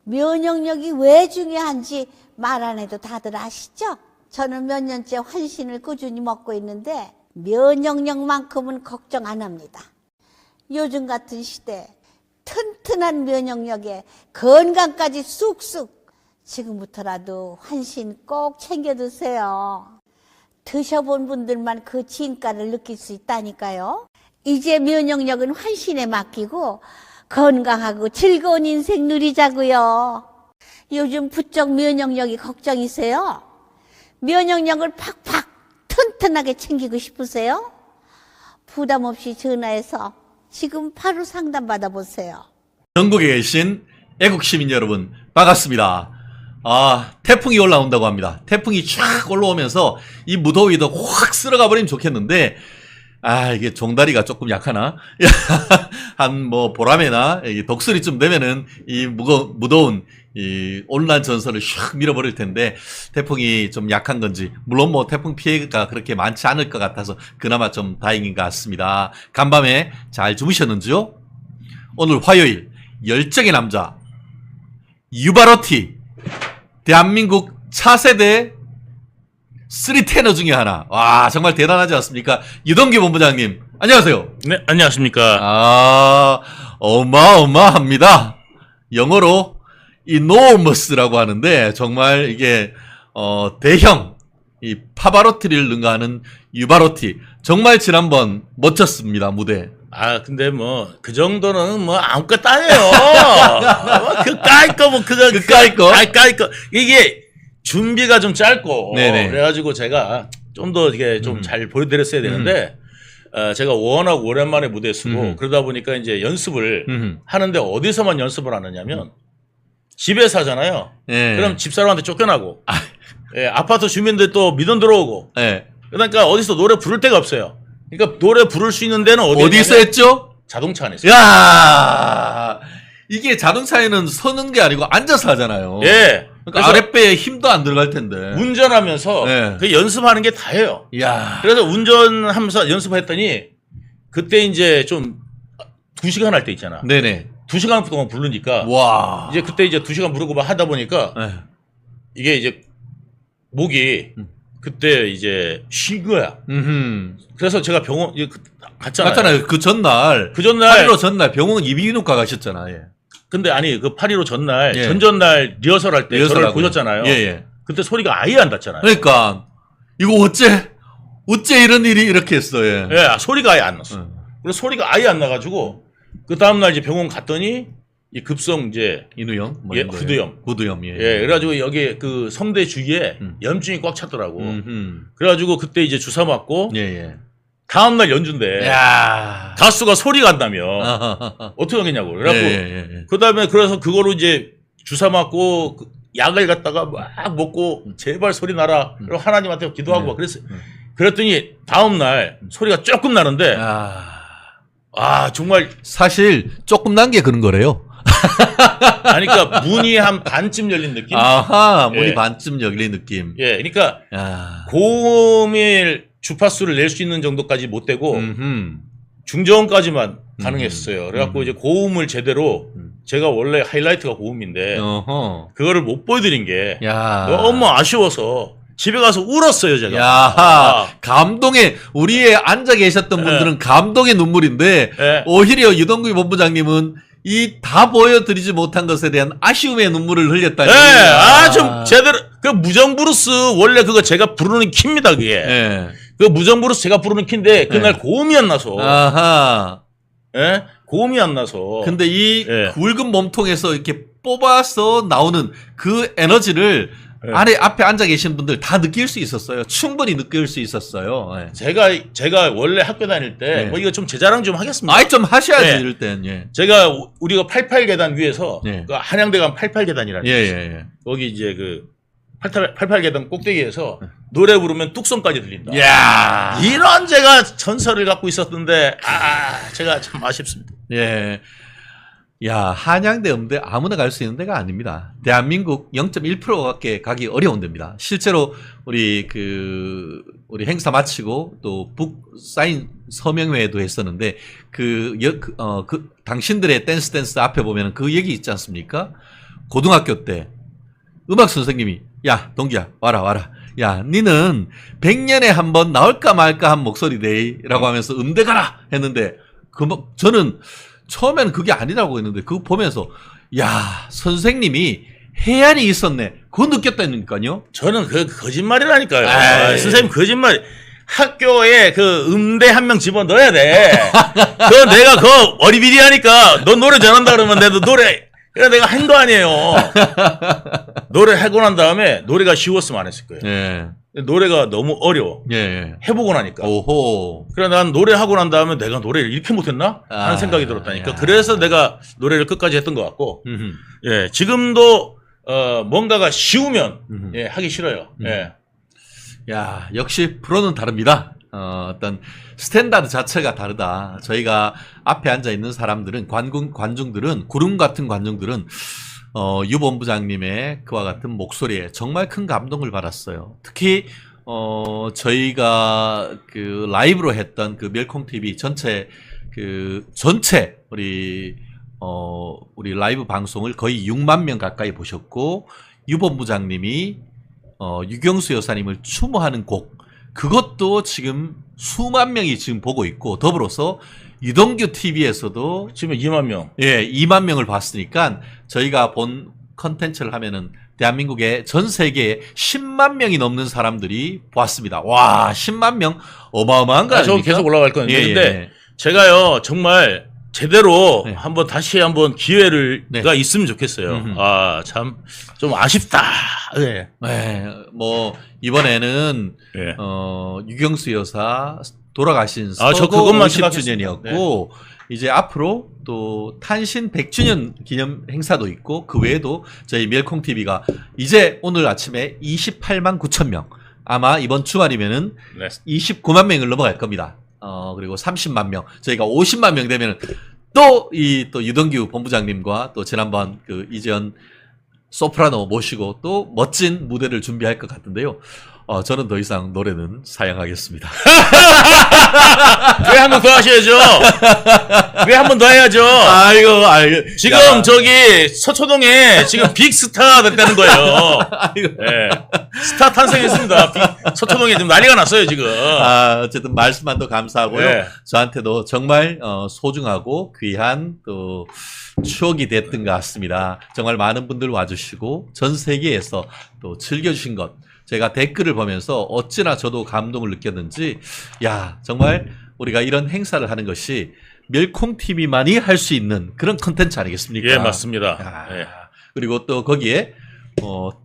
면역력이 왜 중요한지 말 안 해도 다들 아시죠? 저는 몇 년째 환신을 꾸준히 먹고 있는데 면역력만큼은 걱정 안 합니다. 요즘 같은 시대 튼튼한 면역력에 건강까지 쑥쑥. 지금부터라도 환신 꼭 챙겨 드세요. 드셔본 분들만 그 진가를 느낄 수 있다니까요. 이제 면역력은 환신에 맡기고 건강하고 즐거운 인생 누리자고요. 요즘 부쩍 면역력이 걱정이세요? 면역력을 팍팍 튼튼하게 챙기고 싶으세요? 부담 없이 전화해서 지금 바로 상담 받아보세요. 전국에 계신 애국 시민 여러분 반갑습니다. 태풍이 올라온다고 합니다. 태풍이 쫙 올라오면서 이 무더위도 확 쓸어가 버리면 좋겠는데 이게 종다리가 조금 약하나? 한 보라매나 독수리쯤 되면은 이 무더운 이 온난 전선을 슉 밀어버릴 텐데 태풍이 좀 약한 건지 물론 태풍 피해가 그렇게 많지 않을 것 같아서 그나마 좀 다행인 것 같습니다. 간밤에 잘 주무셨는지요? 오늘 화요일 열정의 남자 유바로티 대한민국 차세대 3테너 중에 하나. 와, 정말 대단하지 않습니까? 유동규 본부장님, 안녕하세요. 네, 안녕하십니까. 어마어마합니다. 영어로 enormous라고 하는데, 정말 이게, 대형, 이 파바로티를 능가하는 유바로티. 정말 지난번 멋졌습니다, 무대. 근데 그 정도는 아무것도 아니에요. 그까이 거, 그까이 거? 까이 거. 이게 준비가 좀 짧고. 네네. 그래가지고 제가 좀 더 이게 좀 잘 보여드렸어야 되는데, 제가 워낙 오랜만에 무대에 서고, 그러다 보니까 이제 연습을 하는데 어디서만 연습을 하느냐면, 집에서 하잖아요. 예. 그럼 집사람한테 쫓겨나고, 아파트 주민들 또 민원 들어오고, 그러니까 어디서 노래 부를 데가 없어요. 그러니까 노래 부를 수 있는 데는 어디서 했죠? 자동차 안에서. 야, 이게 자동차에는 서는 게 아니고 앉아서 하잖아요. 예. 그러니까 아랫배에 힘도 안 들어갈 텐데. 운전하면서 그 연습하는 게 다예요. 야. 그래서 운전하면서 연습했더니 그때 이제 좀 2시간 할 때 있잖아. 네네. 2시간 동안 부르니까. 와. 이제 그때 이제 2시간 부르고 막 하다 보니까 이게 이제 목이 그때 이제 쉰 거야. 그래서 제가 병원 갔잖아요. 맞잖아요. 그 전날. 8.15 전날 병원 이비인후과 가셨잖아요. 예. 근데 아니 그 8.15 전날 예. 전전날 리허설 할 때 저를 보셨잖아요. 예. 그때 소리가 아예 안 났잖아요. 그러니까 이거 어째 이런 일이 이렇게 했어. 예. 소리가 아예 안 났어. 그래서 소리가 아예 안 나가지고 그 다음날 이제 병원 갔더니 이 급성 이제 인후염, 후두염. 예. 그래가지고 여기 그 성대 주위에 염증이 꽉 찼더라고. 그래가지고 그때 이제 주사 맞고. 예. 다음날 연주인데. 야. 가수가 소리가 안 나면 어떻게 하겠냐고. 그래갖고 그다음에 그래서 그거로 이제 주사 맞고 약을 갖다가 막 먹고 제발 소리 나라. 그리고 하나님한테 기도하고 막 그랬어요. 그랬더니 다음날 소리가 조금 나는데. 정말 사실 조금 난 게 그런 거래요. 그러니까 문이 한 반쯤 열린 느낌? 문이 반쯤 열린 느낌. 그러니까 고음의 주파수를 낼 수 있는 정도까지 못 되고 중저음까지만 가능했어요. 그래갖고 이제 고음을 제대로 제가 원래 하이라이트가 고음인데 그거를 못 보여드린 게 너무 아쉬워서 집에 가서 울었어요, 제가. 감동의, 우리에 앉아 계셨던 분들은 감동의 눈물인데, 오히려 유동규 본부장님은 이 다 보여드리지 못한 것에 대한 아쉬움의 눈물을 흘렸다니. 좀 제대로, 그 무정브루스, 원래 그거 제가 부르는 키입니다, 그게. 그 무정브루스 제가 부르는 키인데, 그날 고음이 안 나서. 고음이 안 나서. 근데 이 굵은 몸통에서 이렇게 뽑아서 나오는 그 에너지를 앞에 앉아 계신 분들 다 느낄 수 있었어요. 충분히 느낄 수 있었어요. 제가 원래 학교 다닐 때, 이거 좀 제 자랑 좀 하겠습니다. 좀 하셔야지, 이럴 땐. 제가, 우리가 88계단 위에서, 그 한양대 가면 88계단이라는 게 있어요. 거기 이제 그, 88계단 꼭대기에서 노래 부르면 뚝섬까지 들린다. 이런 제가 전설을 갖고 있었는데, 제가 참 아쉽습니다. 한양대, 음대 아무나 갈 수 있는 데가 아닙니다. 대한민국 0.1%밖에 가기 어려운 데입니다. 실제로 우리 행사 마치고 또 북 사인 서명회도 했었는데 당신들의 댄스 앞에 보면 그 얘기 있지 않습니까? 고등학교 때 음악 선생님이 야 동기야 와라 야 니는 100년에 한 번 나올까 말까 한 목소리래 라고 하면서 음대 가라 했는데 저는 처음에는 그게 아니라고 했는데 그거 보면서 야 선생님이 해안이 있었네 그거 느꼈다니까요. 저는 그 거짓말이라니까요. 선생님 거짓말. 학교에 그 음대 한 명 집어넣어야 돼. 그 내가 그 어리비리하니까 너 노래 잘한다 그러면 내가 노래 그래 내가 한 거 아니에요. 노래 하고 난 다음에 노래가 쉬웠으면 안 했을 거예요. 예. 노래가 너무 어려워. 예. 해보고 나니까. 오호. 그래 난 노래 하고 난 다음에 내가 노래를 이렇게 못했나 하는 생각이 들었다니까. 그래서 내가 노래를 끝까지 했던 것 같고. 예. 지금도 뭔가가 쉬우면 예, 하기 싫어요. 예. 야, 역시 프로는 다릅니다. 어떤 스탠다드 자체가 다르다. 저희가 앞에 앉아 있는 사람들은 관중들은 구름 같은 관중들은 유 본부장님의 그와 같은 목소리에 정말 큰 감동을 받았어요. 특히 저희가 그 라이브로 했던 그 멸콩 TV 전체 우리 라이브 방송을 거의 6만 명 가까이 보셨고 유 본부장님이 유경수 여사님을 추모하는 곡 그것도 지금 수만 명이 지금 보고 있고 더불어서 유동규 TV에서도 지금 2만 명. 예, 2만 명을 봤으니까 저희가 본 컨텐츠를 하면은 대한민국의 전 세계에 10만 명이 넘는 사람들이 보았습니다. 와, 10만 명 어마어마한 거 아닙니까? 저 계속 올라갈 건데. 예, 근데 예. 제가요 정말 제대로 네. 다시 한번 기회가 네. 있으면 좋겠어요. 아, 참 좀 아쉽다. 네. 네, 뭐 이번에는 예. 유경수 여사 돌아가신 저 서거 그것만 50주년이었고 이제 앞으로 또 탄신 100주년 기념 행사도 있고 그 외에도 저희 멸콩 TV가 이제 오늘 아침에 28만 9천 명 아마 이번 주말이면은 네. 29만 명을 넘어갈 겁니다. 그리고 30만 명 저희가 50만 명 되면은 또 유동규 본부장님과 또 지난번 그 이재현 소프라노 모시고 또 멋진 무대를 준비할 것 같은데요. 저는 더 이상 노래는 사양하겠습니다. 왜 한 번 더 하셔야죠? 왜 한 번 더 해야죠? 아이고. 지금 야. 저기 서초동에 지금 빅스타가 됐다는 거예요. 아이고. 예. 스타 탄생했습니다. 서초동에 지금 난리가 났어요, 지금. 어쨌든 말씀만 더 감사하고요. 네. 저한테도 정말 소중하고 귀한 또 추억이 됐던 것 같습니다. 정말 많은 분들 와주시고 전 세계에서 또 즐겨주신 것. 제가 댓글을 보면서 어찌나 저도 감동을 느꼈는지 야 정말 우리가 이런 행사를 하는 것이 멸콩 TV만이 할 수 있는 그런 컨텐츠 아니겠습니까? 예, 맞습니다. 예. 그리고 또 거기에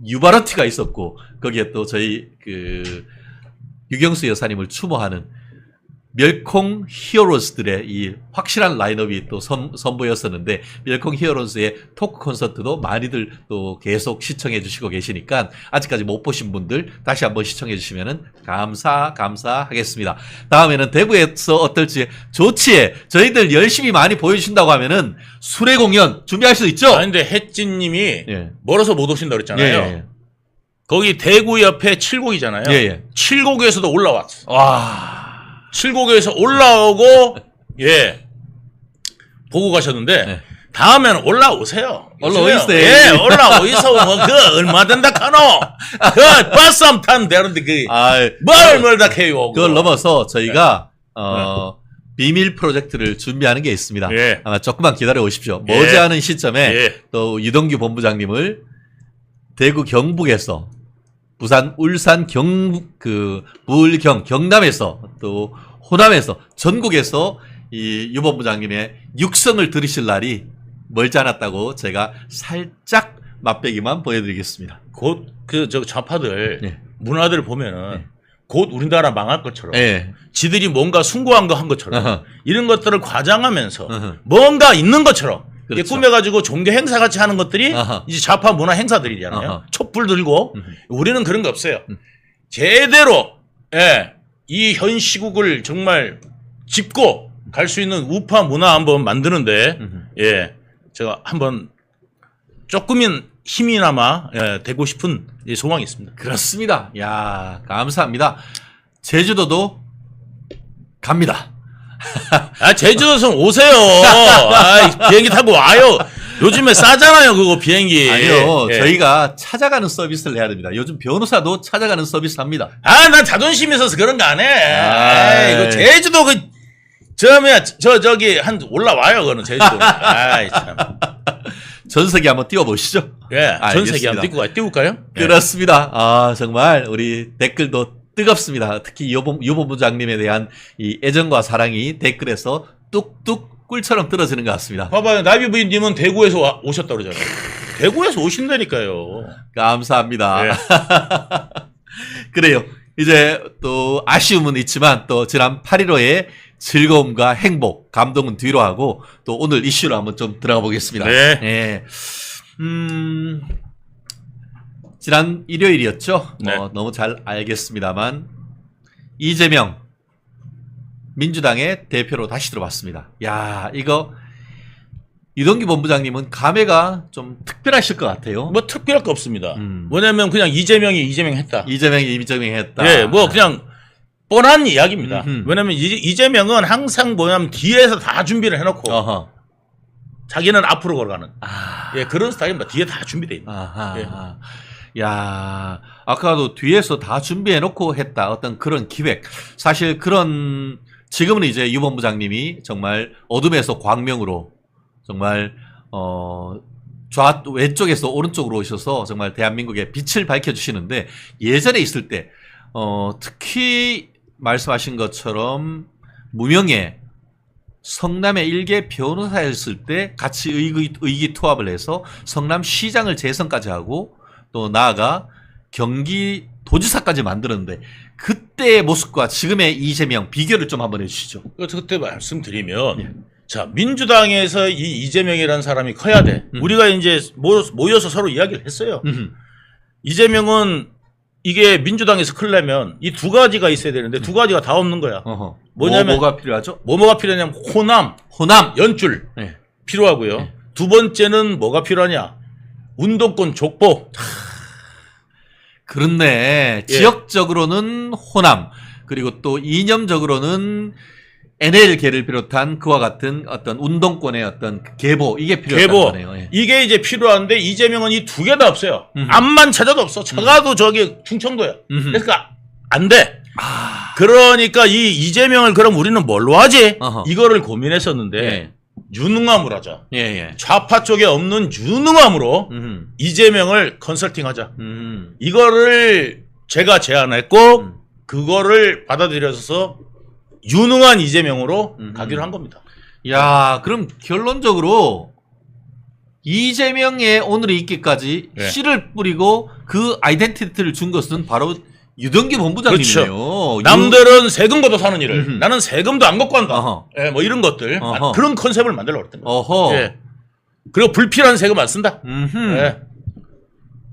유바르티가 있었고 거기에 또 저희 그 유경수 여사님을 추모하는 멸콩 히어로즈들의 이 확실한 라인업이 또 선보였었는데 멸콩 히어로즈의 토크 콘서트도 많이들 또 계속 시청해 주시고 계시니까 아직까지 못 보신 분들 다시 한번 시청해 주시면은 감사하겠습니다. 다음에는 대구에서 어떨지 조치에 저희들 열심히 많이 보여주신다고 하면은 수레 공연 준비할 수 있죠? 아니, 근데 햇진님이 예. 멀어서 못 오신다 그랬잖아요. 예. 거기 대구 옆에 칠곡이잖아요. 예. 칠곡에서도 올라왔어. 와. 칠곡에서 올라오고 예 보고 가셨는데 네. 다음에는 올라오세요. 올라오이세요. 예, 올라오이소. 그 얼마 된다 카노. 그 버스 한번 타면 되는데 뭘 멀다 캐요. 그걸 넘어서 저희가 비밀 프로젝트를 준비하는 게 있습니다. 예. 아마 조금만 기다려 오십시오. 예. 머지않은 시점에 예. 또 유동규 본부장님을 대구 경북에서 부산, 울산, 경남에서 또 호남에서 전국에서 이 유 본부장님의 육성을 들으실 날이 멀지 않았다고 제가 살짝 맛배기만 보여드리겠습니다. 곧 저 좌파들 예. 문화들 보면은 예. 곧 우리나라 망할 것처럼 예. 지들이 뭔가 숭고한 거 한 것처럼 어허. 이런 것들을 과장하면서 어허. 뭔가 있는 것처럼 그렇죠. 꾸며가지고 종교 행사 같이 하는 것들이 어허. 이제 좌파 문화 행사들이잖아요. 어허. 촛불 들고 우리는 그런 거 없어요. 제대로 예, 이 현 시국을 정말 짚고 갈 수 있는 우파 문화 한번 만드는데 예, 제가 한번 조금은 힘이나마 되고 싶은 소망이 있습니다. 그렇습니다. 야 감사합니다. 제주도도 갑니다. 제주도선 오세요. 비행기 타고 와요. 요즘에 싸잖아요, 그거 비행기. 아니요, 예. 저희가 찾아가는 서비스를 해야 됩니다. 요즘 변호사도 찾아가는 서비스 합니다. 아, 난 자존심 있어서 그런 거 안 해. 아이. 이거 제주도 저기 한 올라와요, 그거는 제주도. 아이, 참. 전세기 한번 띄워보시죠. 예, 전세기 알겠습니다. 한번 띄울까요? 그렇습니다. 아, 정말 우리 댓글도 뜨겁습니다. 특히 유 본부장님에 대한 이 애정과 사랑이 댓글에서 뚝뚝 꿀처럼 떨어지는 것 같습니다. 봐봐요, 나비부인님은 대구에서 오셨다 그러잖아요. 대구에서 오신다니까요. 감사합니다. 예. 그래요. 이제 또 아쉬움은 있지만 또 지난 8.15의 즐거움과 행복, 감동은 뒤로 하고 또 오늘 이슈로 한번 좀 들어가 보겠습니다. 네. 예. 지난 일요일이었죠. 네. 너무 잘 알겠습니다만 이재명 민주당의 대표로 다시 들어왔습니다. 야, 이거 유동규 본부장님은 감회가 좀 특별하실 것 같아요. 뭐 특별할 거 없습니다. 뭐냐면 그냥 이재명이 했다. 이재명이 했다. 예, 뭐 그냥 뻔한 이야기입니다. 음흠. 왜냐면 이재명은 항상 뭐냐면 뒤에서 다 준비를 해놓고 어허. 자기는 앞으로 걸어가는 아. 예, 그런 스타일입니다. 뒤에 다 준비되어 있는. 아하. 예. 야, 아까도 뒤에서 다 준비해놓고 했다. 어떤 그런 기획. 사실 그런, 지금은 이제 유 본부장님이 정말 어둠에서 광명으로 정말, 왼쪽에서 오른쪽으로 오셔서 정말 대한민국의 빛을 밝혀주시는데 예전에 있을 때, 특히 말씀하신 것처럼 무명의 성남의 일개 변호사였을 때 같이 의기투합을 해서 성남시장을 재선까지 하고 또 나아가 경기도지사까지 만들었는데 그때의 모습과 지금의 이재명 비교를 좀 한번 해주시죠. 그때 말씀드리면 예. 자, 민주당에서 이 이재명이라는 사람이 커야 돼. 우리가 이제 모여서 서로 이야기를 했어요. 이재명은 이게 민주당에서 크려면 이 두 가지가 있어야 되는데 두 가지가 다 없는 거야. 어허. 뭐냐면 뭐가 필요하죠? 뭐가 필요하냐면 호남, 연줄 네. 필요하고요. 네. 두 번째는 뭐가 필요하냐? 운동권 족보. 그렇네. 예. 지역적으로는 호남 그리고 또 이념적으로는 NL계를 비롯한 그와 같은 어떤 운동권의 어떤 계보 이게 필요하다는 거네요. 예. 이게 이제 필요한데 이재명은 이 두 개 다 없어요. 앞만 찾아도 없어. 저가도 저기 충청도야. 그러니까 안 돼. 그러니까 이 이재명을 그럼 우리는 뭘로 하지? 어허. 이거를 고민했었는데 예. 유능함으로 하자. 예, 예. 좌파 쪽에 없는 유능함으로 이재명을 컨설팅하자. 이거를 제가 제안했고 그거를 받아들여서 유능한 이재명으로 가기로 한 겁니다. 야, 그럼 결론적으로 이재명의 오늘의 있기까지 네. 씨를 뿌리고 그 아이덴티티를 준 것은 바로 유동규 본부장님이에요. 그렇죠. 남들은 세금 걷어 사는 일을 나는 세금도 안 걷고 한다. 어허. 예, 뭐 이런 것들 어허. 그런 컨셉을 만들려고 그랬던 거예요. 어허. 예. 그리고 불필요한 세금 안 쓴다. 예.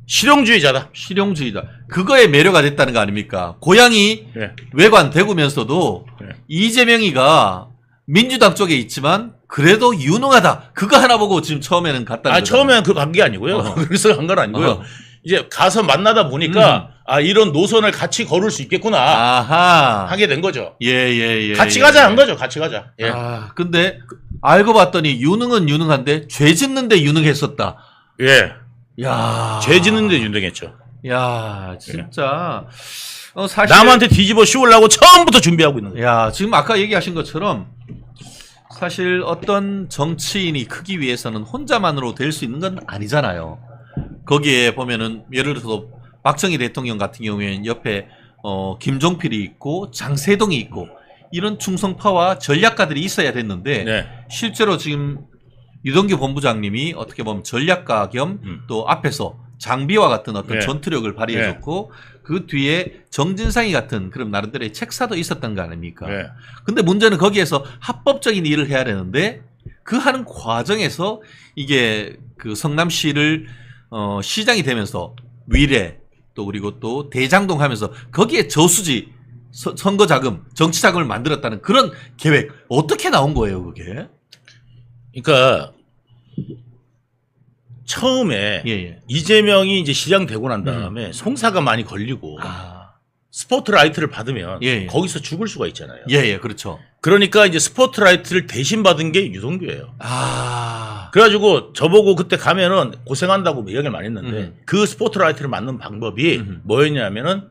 실용주의자다. 실용주의자. 그거에 매료가 됐다는 거 아닙니까? 고향이 예. 외관 대구면서도 예. 이재명이가 민주당 쪽에 있지만 그래도 유능하다. 그거 하나 보고 지금 처음에는 갔다는 거죠. 처음에는 그 간 게 아니고요. 어허. 그래서 간 건 아니고요. 어허. 이제 가서 만나다 보니까 이런 노선을 같이 걸을 수 있겠구나 아하. 하게 된 거죠. 예. 같이 가자 한 거죠. 같이 가자. 예. 근데 알고 봤더니 유능은 유능한데 죄 짓는데 유능했었다. 예. 야. 죄 짓는데 유능했죠. 야, 진짜. 사실 남한테 뒤집어 씌우려고 처음부터 준비하고 있는 거예요. 야, 지금 아까 얘기하신 것처럼 사실 어떤 정치인이 크기 위해서는 혼자만으로 될 수 있는 건 아니잖아요. 거기에 보면은 예를 들어서 박정희 대통령 같은 경우에는 옆에 김종필이 있고 장세동이 있고 이런 충성파와 전략가들이 있어야 됐는데 네. 실제로 지금 유동규 본부장님이 어떻게 보면 전략가 겸 또 앞에서 장비와 같은 어떤 네. 전투력을 발휘해줬고 그 뒤에 정진상이 같은 그런 나름대로의 책사도 있었던 거 아닙니까? 네. 근데 문제는 거기에서 합법적인 일을 해야 되는데 그 하는 과정에서 이게 그 성남시를 시장이 되면서 위례 또 그리고 또 대장동 하면서 거기에 저수지 선거 자금, 정치 자금을 만들었다는 그런 계획 어떻게 나온 거예요, 그게? 그러니까 처음에 예. 이재명이 이제 시장 되고 난 다음에 송사가 많이 걸리고 스포트라이트를 받으면 예. 거기서 죽을 수가 있잖아요. 예, 그렇죠. 그러니까 이제 스포트라이트를 대신 받은 게 유동규예요. 그래가지고 저보고 그때 가면은 고생한다고 이야기를 많이 했는데 그 스포트라이트를 맞는 방법이 뭐였냐면은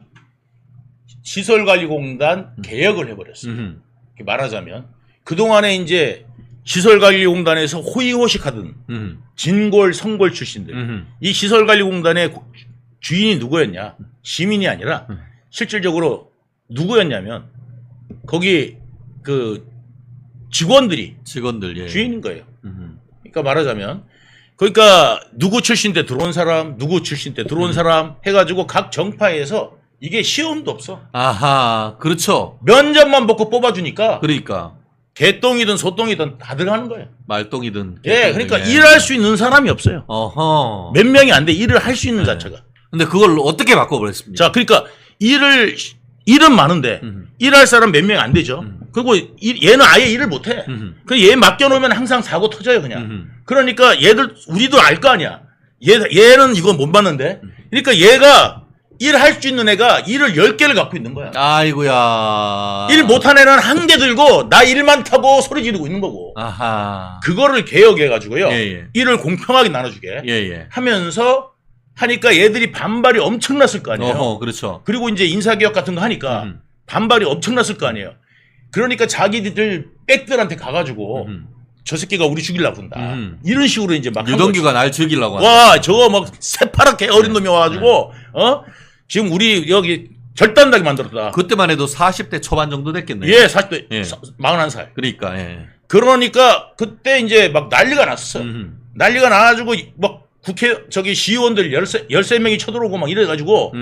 시설관리공단 개혁을 해버렸어요. 이렇게 말하자면 그동안에 이제 시설관리공단에서 호의호식하던 진골 성골 출신들 이 시설관리공단의 주인이 누구였냐? 시민이 아니라 실질적으로 누구였냐면 거기 그 직원들 예. 주인인 거예요. 그러니까 말하자면 그러니까 누구 출신 때 들어온 사람, 누구 출신 때 들어온 사람 해가지고 각 정파에서 이게 시험도 없어. 아하, 그렇죠. 면접만 보고 뽑아주니까. 그러니까 개똥이든 소똥이든 다 들어가는 거예요. 말똥이든. 예, 그러니까 일할 수 있는 사람이 없어요. 어허. 몇 명이 안 돼, 일을 할 수 있는 자체가. 근데 그걸 어떻게 바꿔버렸습니까? 자, 그러니까 일은 많은데 일할 사람 몇 명이 안 되죠. 그리고 얘는 아예 일을 못 해. 그 얘 맡겨놓으면 항상 사고 터져요, 그냥. 그러니까 우리도 알 거 아니야. 얘는 이거 못 받는데. 그러니까 얘가 일할 수 있는 애가 일을 10개를 갖고 있는 거야. 아이고야. 일 못한 애는 한 개 들고 나 일 많다고 소리 지르고 있는 거고. 아하. 그거를 개혁해가지고요. 예. 일을 공평하게 나눠주게 예. 하면서 하니까 얘들이 반발이 엄청났을 거 아니에요. 어허, 그렇죠. 그리고 이제 인사개혁 같은 거 하니까 반발이 엄청났을 거 아니에요. 그러니까 자기들 백들한테 가가지고 저 새끼가 우리 죽이려고 한다. 이런 식으로 이제 막 유동규가 날 죽이려고 한다. 와, 저거 막 새파랗게 어린 놈이 와가지고 지금 우리 여기 절단나게 만들었다. 그때만 해도 40대 초반 정도 됐겠네요. 예, 40대 예. 41살. 그러니까 예. 그러니까 그때 이제 막 난리가 났었어요. 난리가 나가지고 막 국회 시의원들 13명이 쳐들어오고 막 이래가지고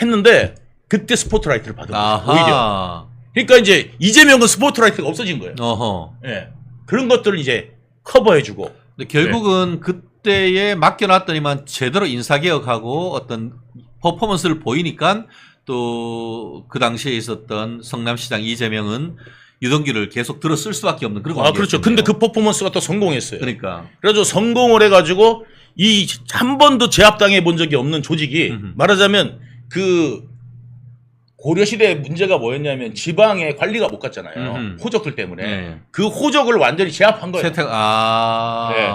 했는데 그때 스포트라이트를 받은 거예요. 오히려. 그러니까 이제 이재명은 스포트라이트가 없어진 거예요. 어허. 예. 그런 것들을 이제 커버해주고. 근데 결국은 그때에 맡겨놨더니만 제대로 인사개혁하고 어떤 퍼포먼스를 보이니까 또 그 당시에 있었던 성남시장 이재명은 유동규를 계속 들어 쓸 수밖에 없는 그런 관계였네요. 그렇죠. 근데 그 퍼포먼스가 또 성공했어요. 그러니까. 그래가지고 성공을 해가지고 한 번도 제압당해 본 적이 없는 조직이 말하자면 그 고려시대의 문제가 뭐였냐면 지방에 관리가 못 갔잖아요. 호적들 때문에. 네. 그 호적을 완전히 제압한 거예요. 네.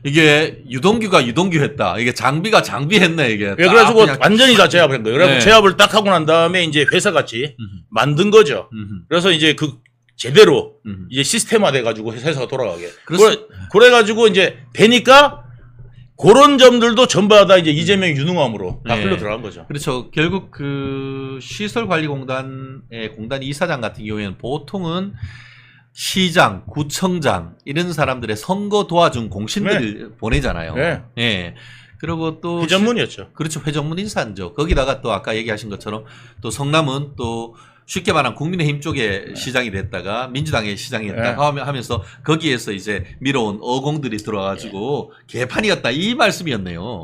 이게 유동규가 유동규했다. 이게 장비가 장비했네 이게. 그래가지고 완전히 다 제압한 거예요. 그래서 제압을 딱 하고 난 다음에 이제 회사같이 만든 거죠. 그래서 이제 그 제대로 이제 시스템화 돼가지고 회사가 돌아가게. 그래가지고 이제 되니까 그런 점들도 전부 다 이제 이재명 유능함으로 다 흘러 들어간 거죠. 그렇죠. 결국 그 시설관리공단의 공단 이사장 같은 경우에는 보통은 시장, 구청장 이런 사람들의 선거 도와준 공신들을 보내잖아요. 예. 그리고 또 회전문이었죠. 그렇죠. 회전문 인사죠. 거기다가 또 아까 얘기하신 것처럼 또 성남은 또 쉽게 말하면 국민의힘 쪽에 시장이 됐다가 민주당의 시장이 됐다가 하면서 거기에서 이제 밀어온 어공들이 들어와가지고 개판이었다 이 말씀이었네요.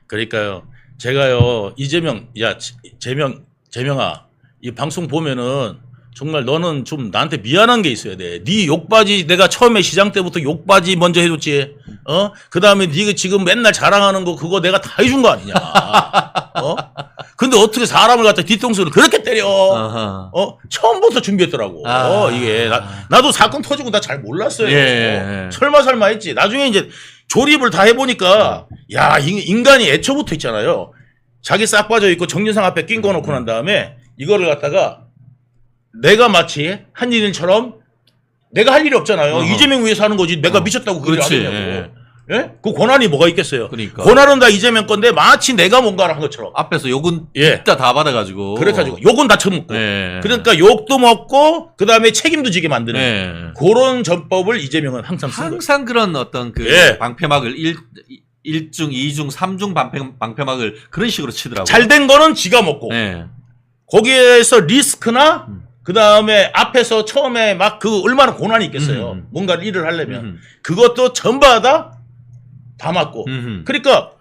그러니까요. 제가요 재명아 이 방송 보면은 정말 너는 좀 나한테 미안한 게 있어야 돼. 네 욕바지 내가 처음에 시장 때부터 욕바지 먼저 해줬지. 그 다음에 네가 지금 맨날 자랑하는 거 그거 내가 다 해준 거 아니냐. 근데 어떻게 사람을 갖다 뒤통수를 그렇게 때려. 처음부터 준비했더라고. 이게 나도 사건 터지고 나 잘 몰랐어요. 설마 했지. 나중에 이제 조립을 다 해보니까 야 인간이 애초부터 있잖아요. 자기 싹 빠져 있고 정진상 앞에 낀 거 놓고 난 다음에 이거를 갖다가 내가 마치 한 일인처럼 내가 할 일이 없잖아요. 이재명 위해서 하는 거지. 내가 미쳤다고 그걸 하겠냐고. 예? 그 권한이 뭐가 있겠어요. 그러니까. 권한은 다 이재명 건데 마치 내가 뭔가를 한 것처럼. 앞에서 욕은 이따 다 받아가지고. 그래가지고 욕은 다 처먹고. 그러니까 욕도 먹고 그 다음에 책임도 지게 만드는 그런 전법을 이재명은 항상 쓴 거예요. 항상 그런 어떤 그 방패막을 1중, 2중, 3중 방패막을 그런 식으로 치더라고요. 잘 된 거는 지가 먹고. 거기에서 리스크나 그 다음에 앞에서 처음에 막 그 얼마나 고난이 있겠어요. 뭔가 일을 하려면. 그것도 전부 다 맞고. 그러니까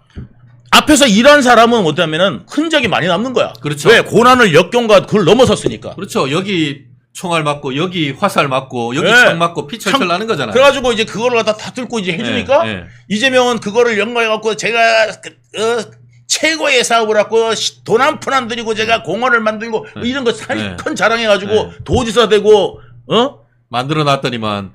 앞에서 일한 사람은 어떠냐면은 흔적이 많이 남는 거야. 그렇죠. 왜? 고난을 역경과 그걸 넘어섰으니까. 그렇죠. 여기 총알 맞고 여기 화살 맞고 여기 창 맞고 피 철철 나는 거잖아요. 그래가지고 이제 그거를 갖다 다 뚫고 이제 해주니까 이재명은 그거를 연구해갖고 제가 최고의 사업을 하고 돈 한 푼 안 들이고 제가 공원을 만들고 이런 거 큰 자랑해가지고 도지사 되고 만들어놨더니만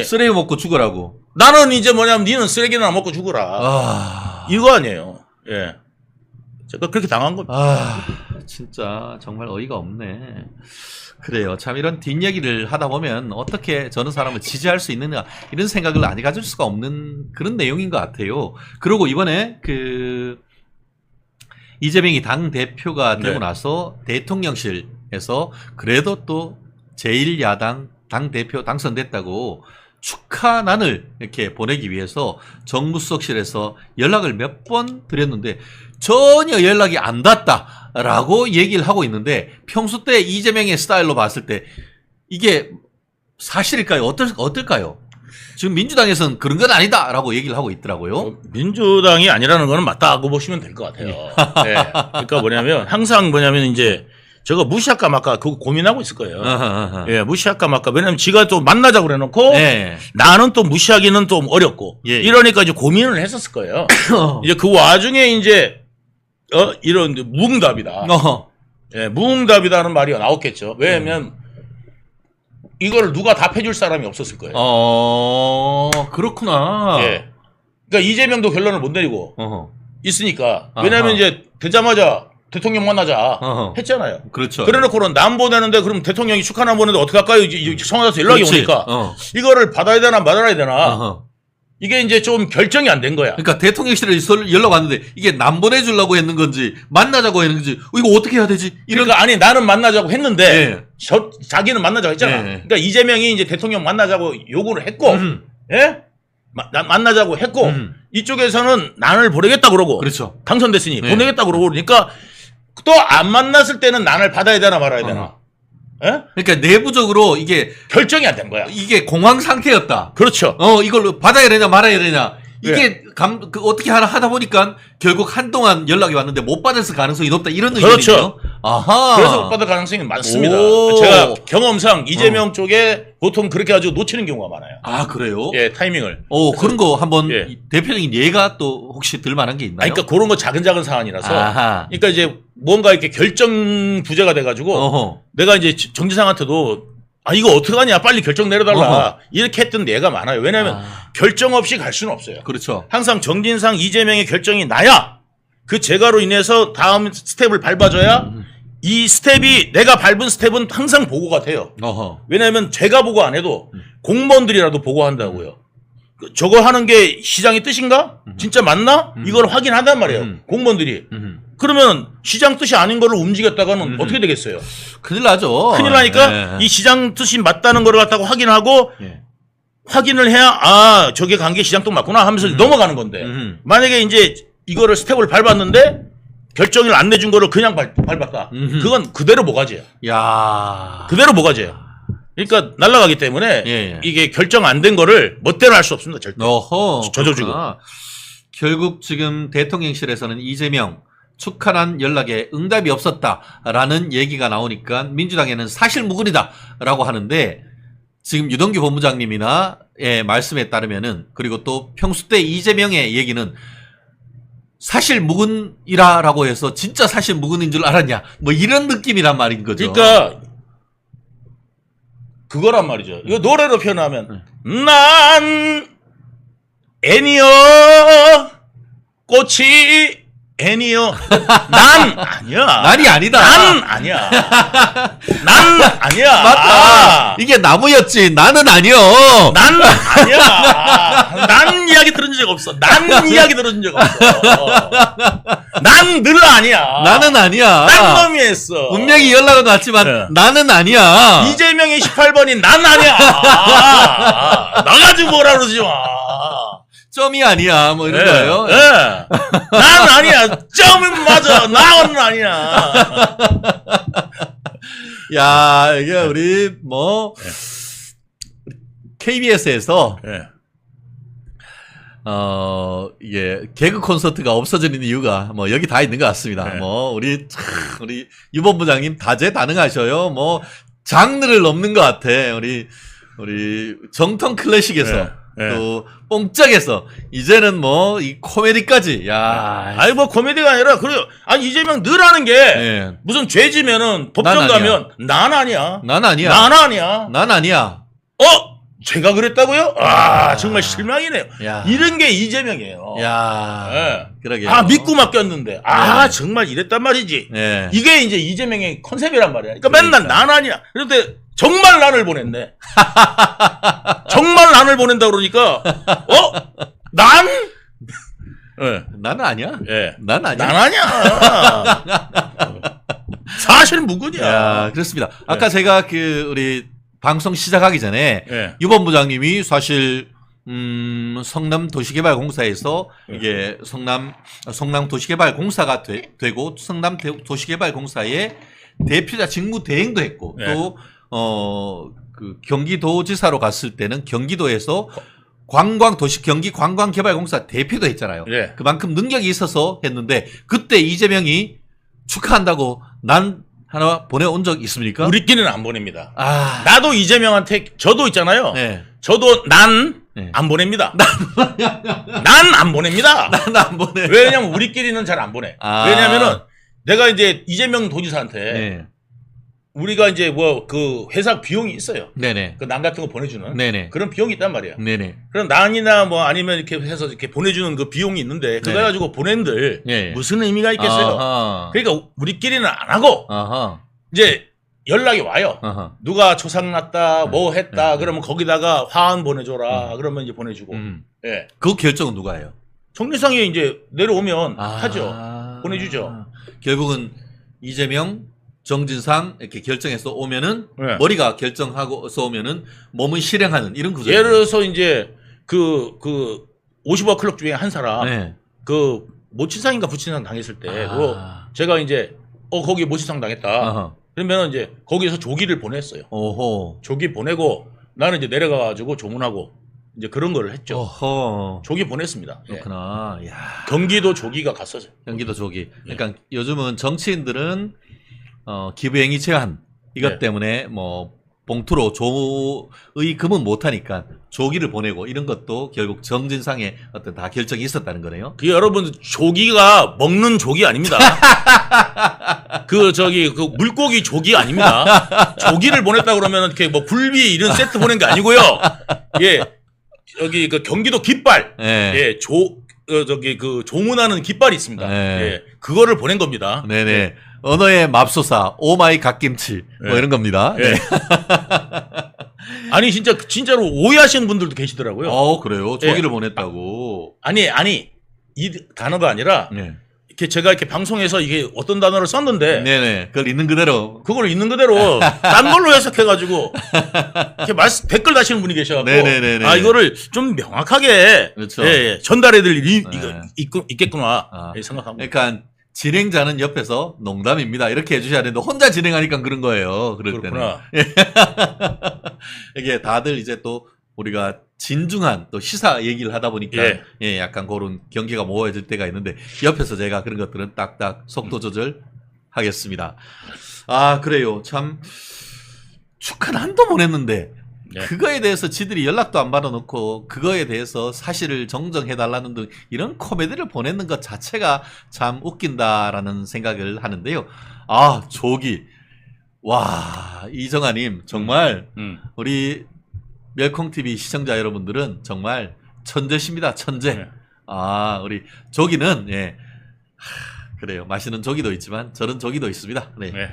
쓰레기 먹고 죽으라고. 나는 이제 뭐냐면 니는 쓰레기나 먹고 죽어라. 이거 아니에요. 예. 제가 그렇게 당한 겁니다. 진짜 정말 어이가 없네. 그래요. 참 이런 뒷얘기를 하다 보면 어떻게 저런 사람을 지지할 수 있느냐 이런 생각을 안 가질 수가 없는 그런 내용인 것 같아요. 그리고 이번에 이재명이 당 대표가 되고 네. 나서 대통령실에서 그래도 또 제1야당 당 대표 당선됐다고 축하난을 이렇게 보내기 위해서 정무수석실에서 연락을 몇 번 드렸는데 전혀 연락이 안 닿았다라고 얘기를 하고 있는데 평소 때 이재명의 스타일로 봤을 때 이게 사실일까요? 어떨까요? 지금 민주당에서는 그런 건 아니다라고 얘기를 하고 있더라고요. 민주당이 아니라는 거는 맞다고 보시면 될 것 같아요. 네. 그러니까 뭐냐면 항상 이제 저거 무시할까 말까 그거 고민하고 있을 거예요. 예, 무시할까 말까. 왜냐면 지가 또 만나자고 그래놓고 나는 또 무시하기는 좀 어렵고 이러니까 이제 고민을 했었을 거예요. 이제 그 와중에 이제 이런 무응답이다. 예, 무응답이다는 말이 나왔겠죠. 왜냐면 이걸 누가 답해줄 사람이 없었을 거예요. 그렇구나. 예. 그러니까 이재명도 결론을 못 내리고 있으니까. 왜냐면 이제 되자마자 대통령 만나자 했잖아요. 그렇죠. 그래놓고는 남 보내는데 그럼 대통령이 축하남 보내는데 어떻게 할까요? 이제 청와대에서 연락이 오니까 이거를 받아야 되나 말아야 되나 이게 이제 좀 결정이 안 된 거야. 그러니까 대통령실에 연락 왔는데 이게 남 보내주려고 했는 건지 만나자고 했는 건지 이거 어떻게 해야 되지? 그러니까 아니 나는 만나자고 했는데 자기는 만나자고 했잖아. 그러니까 이재명이 이제 대통령 만나자고 요구를 했고 예? 만나자고 했고 이쪽에서는 난을 보내겠다 그러고 그렇죠. 당선됐으니 보내겠다 그러고 그러니까 또 안 만났을 때는 난을 받아야 되나 말아야 되나. 예? 그러니까 내부적으로 이게 결정이 안 된 거야. 이게 공황 상태였다. 그렇죠. 이걸 받아야 되냐 말아야 되냐. 이게 어떻게 하다 보니까 결국 한동안 연락이 왔는데 못 받았을 가능성이 높다 이런 의견이네요. 그렇죠. 아하. 그래서 못 받을 가능성이 많습니다. 제가 경험상 이재명 쪽에 보통 그렇게 가지고 놓치는 경우가 많아요. 아 그래요? 예, 타이밍을. 그런 거 한번 대표적인 예가 또 혹시 들 만한 게 있나요? 그러니까 그런 거 작은 사안이라서. 그러니까 이제 뭔가 이렇게 결정 부재가 돼가지고 내가 이제 정지상한테도 이거 어떡하냐 빨리 결정 내려달라 이렇게 했던 예가 많아요. 왜냐하면 결정 없이 갈 수는 없어요. 그렇죠. 항상 정진상 이재명의 결정이 나야 그 재가로 인해서 다음 스텝을 밟아줘야 이 스텝이 내가 밟은 스텝은 항상 보고가 돼요. 왜냐하면 제가 보고 안 해도 공무원들이라도 보고한다고요. 저거 하는 게 시장의 뜻인가? 진짜 맞나? 이걸 확인한단 말이에요. 공무원들이. 그러면 시장 뜻이 아닌 거를 움직였다가는 어떻게 되겠어요? 큰일 나죠. 큰일 나니까 이 시장 뜻이 맞다는 거를 갖다가 확인하고 확인을 해야 저게 간 게 시장 뜻 맞구나 하면서 넘어가는 건데 만약에 이제 이거를 스텝을 밟았는데 결정을 안 내준 거를 그냥 밟았다. 그건 그대로 모가지야. 야, 그대로 모가지야. 그러니까 날아가기 때문에 이게 결정 안 된 거를 멋대로 할 수 없습니다. 절대. 져줘주고. 결국 지금 대통령실에서는 이재명 축하난 연락에 응답이 없었다라는 얘기가 나오니까 민주당에는 사실무근이다라고 하는데 지금 유동규 본부장님이나 말씀에 따르면은 그리고 또 평소 때 이재명의 얘기는 사실무근이라라고 해서 진짜 사실무근인 줄 알았냐 뭐 이런 느낌이란 말인 거죠. 그러니까 그거란 말이죠. 이거 노래로 표현하면 난 애니어 꽃이 애니요. 난 아니야. 난이 아니다. 난 아니야. 난 아니야. 맞다. 이게 나무였지. 나는 아니요. 난 아니야. 난 이야기 들은 적 없어. 난 이야기 들은 적 없어. 난 늘 아니야. 나는 아니야. 딴 놈이 했어. 분명히 연락은 왔지만 나는 아니야. 이재명이 18번이 난 아니야. 나가지고 뭐라 그러지 마. 점이 아니야 뭐 이런 거예요. 난 아니야. 점은 맞아. 나는 아니야. 야 이게 우리 뭐 KBS에서 이게 개그 콘서트가 없어지는 이유가 뭐 여기 다 있는 것 같습니다. 뭐 우리 유 본부장님 다재다능하셔요. 뭐 장르를 넘는 것 같아. 우리 정통 클래식에서. 또 뽕짝에서 이제는 뭐 이 코미디까지 야 아니 뭐 코미디가 아니라 그래요. 아니 이재명 늘 하는 게 무슨 죄지면은 법정 가면 난 아니야. 난 아니야. 난 아니야. 난 아니야. 제가 그랬다고요? 정말 실망이네요. 야. 이런 게 이재명이에요. 야, 네. 그러게요. 믿고 맡겼는데, 정말 이랬단 말이지. 네. 이게 이제 이재명의 컨셉이란 말이야. 그러니까 그러니까. 맨날 난 아니야. 그런데 정말 난을 보냈네. 정말 난을 보낸다 그러니까, 난? 네. 나는 아니야. 예. 난 아니야. 난 아니야. 사실 무근이야. 야, 그렇습니다. 아까 제가 우리 방송 시작하기 전에 예. 유본 부장님이 사실 성남 도시개발공사에서 이게 성남 도시개발공사가 되고 성남 도시개발공사의 대표자 직무 대행도 했고 예. 또 그 경기도지사로 갔을 때는 경기도에서 경기 관광개발공사 대표도 했잖아요. 예. 그만큼 능력이 있어서 했는데 그때 이재명이 축하한다고 난 하나 보내온 적 있습니까? 우리끼리는 안 보냅니다. 나도 이재명한테 저도 있잖아요. 네. 저도 난 안 네. 보냅니다. 난 안 보냅니다. 난 안 보내. 왜냐면 우리끼리는 잘 안 보내. 왜냐면은 내가 이제 이재명 도지사한테 네. 우리가 이제 그 회사 비용이 있어요. 네네. 그 난 같은 거 보내주는 네네. 그런 비용이 있단 말이야. 네네. 그럼 난이나 뭐 아니면 이렇게 해서 이렇게 보내주는 그 비용이 있는데 그거 네. 가지고 보낸들 네. 무슨 의미가 있겠어요? 아하. 그러니까 우리끼리는 안 하고 아하. 이제 연락이 와요. 아하. 누가 초상났다, 뭐 했다, 네. 그러면 거기다가 화환 보내줘라. 그러면 이제 보내주고. 예. 그 결정은 누가 해요? 정리상에 이제 내려오면 하죠. 보내주죠. 결국은 이재명, 정진상 이렇게 결정해서 오면은 네. 머리가 결정하고서 오면은 몸은 실행하는 이런 구조. 예를 들어서 이제 그 50억 클럽 중에 한 사람 네. 그 모친상인가 부친상 당했을 때 아. 그거 제가 이제 거기 모친상 당했다. 아하. 그러면 이제 거기서 조기를 보냈어요. 오호. 조기 보내고 나는 이제 내려가가지고 조문하고 이제 그런 거를 했죠. 어허. 조기 보냈습니다. 예. 그렇구나. 야. 경기도 조기가 갔었어요. 경기도 조기. 그러니까 요즘은 정치인들은 기부행위 제한 이것 네. 때문에 뭐 봉투로 조의금은 못하니까 조기를 보내고 이런 것도 결국 정진상의 어떤 다 결정이 있었다는 거네요. 그 여러분 조기가 먹는 조기 아닙니다. 그 물고기 조기 아닙니다. 조기를 보냈다 그러면 이렇게 뭐 굴비 이런 세트 보낸 게 아니고요. 예, 여기 그 경기도 깃발, 네. 예, 그 조문하는 깃발이 있습니다. 네. 예, 그거를 보낸 겁니다. 네네. 언어의 맙소사, 오마이 갓김치 뭐 네. 이런 겁니다. 예. 네. 아니 진짜로 오해하시는 분들도 계시더라고요. 그래요. 조기를 예. 보냈다고. 아니 이 단어가 아니라 네. 이렇게 제가 이렇게 방송에서 이게 어떤 단어를 썼는데 네네. 그걸 있는 그대로. 그걸 있는 그대로 딴 걸로 해석해가지고 이렇게 댓글 다시는 분이 계셔갖고 네네네네. 이거를 좀 명확하게 그렇죠. 예, 전달해드릴 일이 네. 있겠구나 생각합니다. 그러니까 진행자는 옆에서 농담입니다. 이렇게 해주셔야 되는데 혼자 진행하니까 그런 거예요. 그럴 그렇구나. 때는. 이게 다들 이제 또 우리가 진중한 또 시사 얘기를 하다 보니까 예. 약간 그런 경계가 모호해질 때가 있는데 옆에서 제가 그런 것들은 딱딱 속도 조절 하겠습니다. 그래요. 참 축하는 한도 보냈는데 네. 그거에 대해서 지들이 연락도 안 받아놓고 그거에 대해서 사실을 정정해달라는 등 이런 코미디를 보내는 것 자체가 참 웃긴다라는 생각을 하는데요. 조기. 와, 이정아님 정말 우리 멸콩TV 시청자 여러분들은 정말 천재십니다. 천재. 네. 우리 조기는 그래요. 맛있는 조기도 있지만 저런 조기도 있습니다. 네. 네.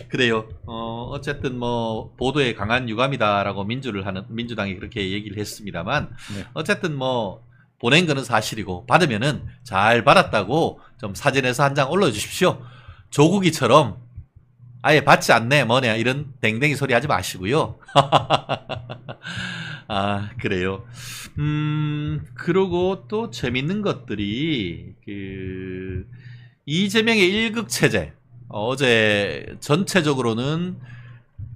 그래요. 어쨌든 뭐 보도에 강한 유감이다라고 민주당이 그렇게 얘기를 했습니다만 네. 어쨌든 뭐 보낸 거는 사실이고 받으면은 잘 받았다고 좀 사진에서 한 장 올려주십시오. 조국이처럼 아예 받지 않네 뭐냐 이런 댕댕이 소리 하지 마시고요. 그래요. 그리고 또 재밌는 것들이 이재명의 일극체제 어제 전체적으로는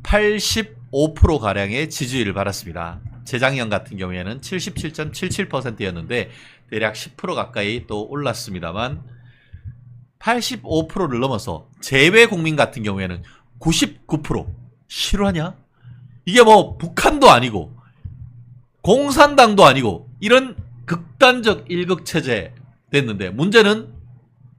85%가량의 지지율을 받았습니다. 재작년 같은 경우에는 77.77%였는데 대략 10% 가까이 또 올랐습니다만 85%를 넘어서 제외 국민 같은 경우에는 99% 실화냐? 이게 뭐 북한도 아니고 공산당도 아니고 이런 극단적 일극체제 됐는데 문제는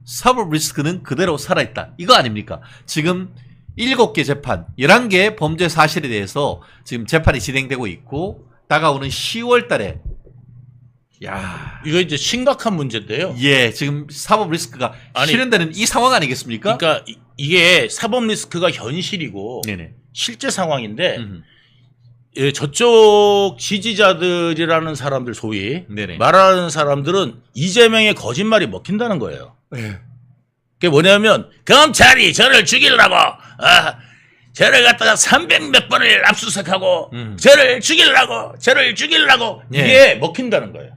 사법 리스크는 그대로 살아있다. 이거 아닙니까? 지금 7개 재판, 11개 범죄 사실에 대해서 지금 재판이 진행되고 있고 다가오는 10월 달에 야, 이거 이제 심각한 문제인데요. 예, 지금 사법 리스크가 실현되는 이 상황 아니겠습니까? 그러니까 이게 사법 리스크가 현실이고 네네. 실제 상황인데 예, 저쪽 지지자들이라는 사람들 소위 네네. 말하는 사람들은 이재명의 거짓말이 먹힌다는 거예요. 네. 그게 뭐냐면 검찰이 저를 죽이려고 저를 갖다가 300몇 번을 압수수색하고 저를 죽이려고 예. 이게 먹힌다는 거예요.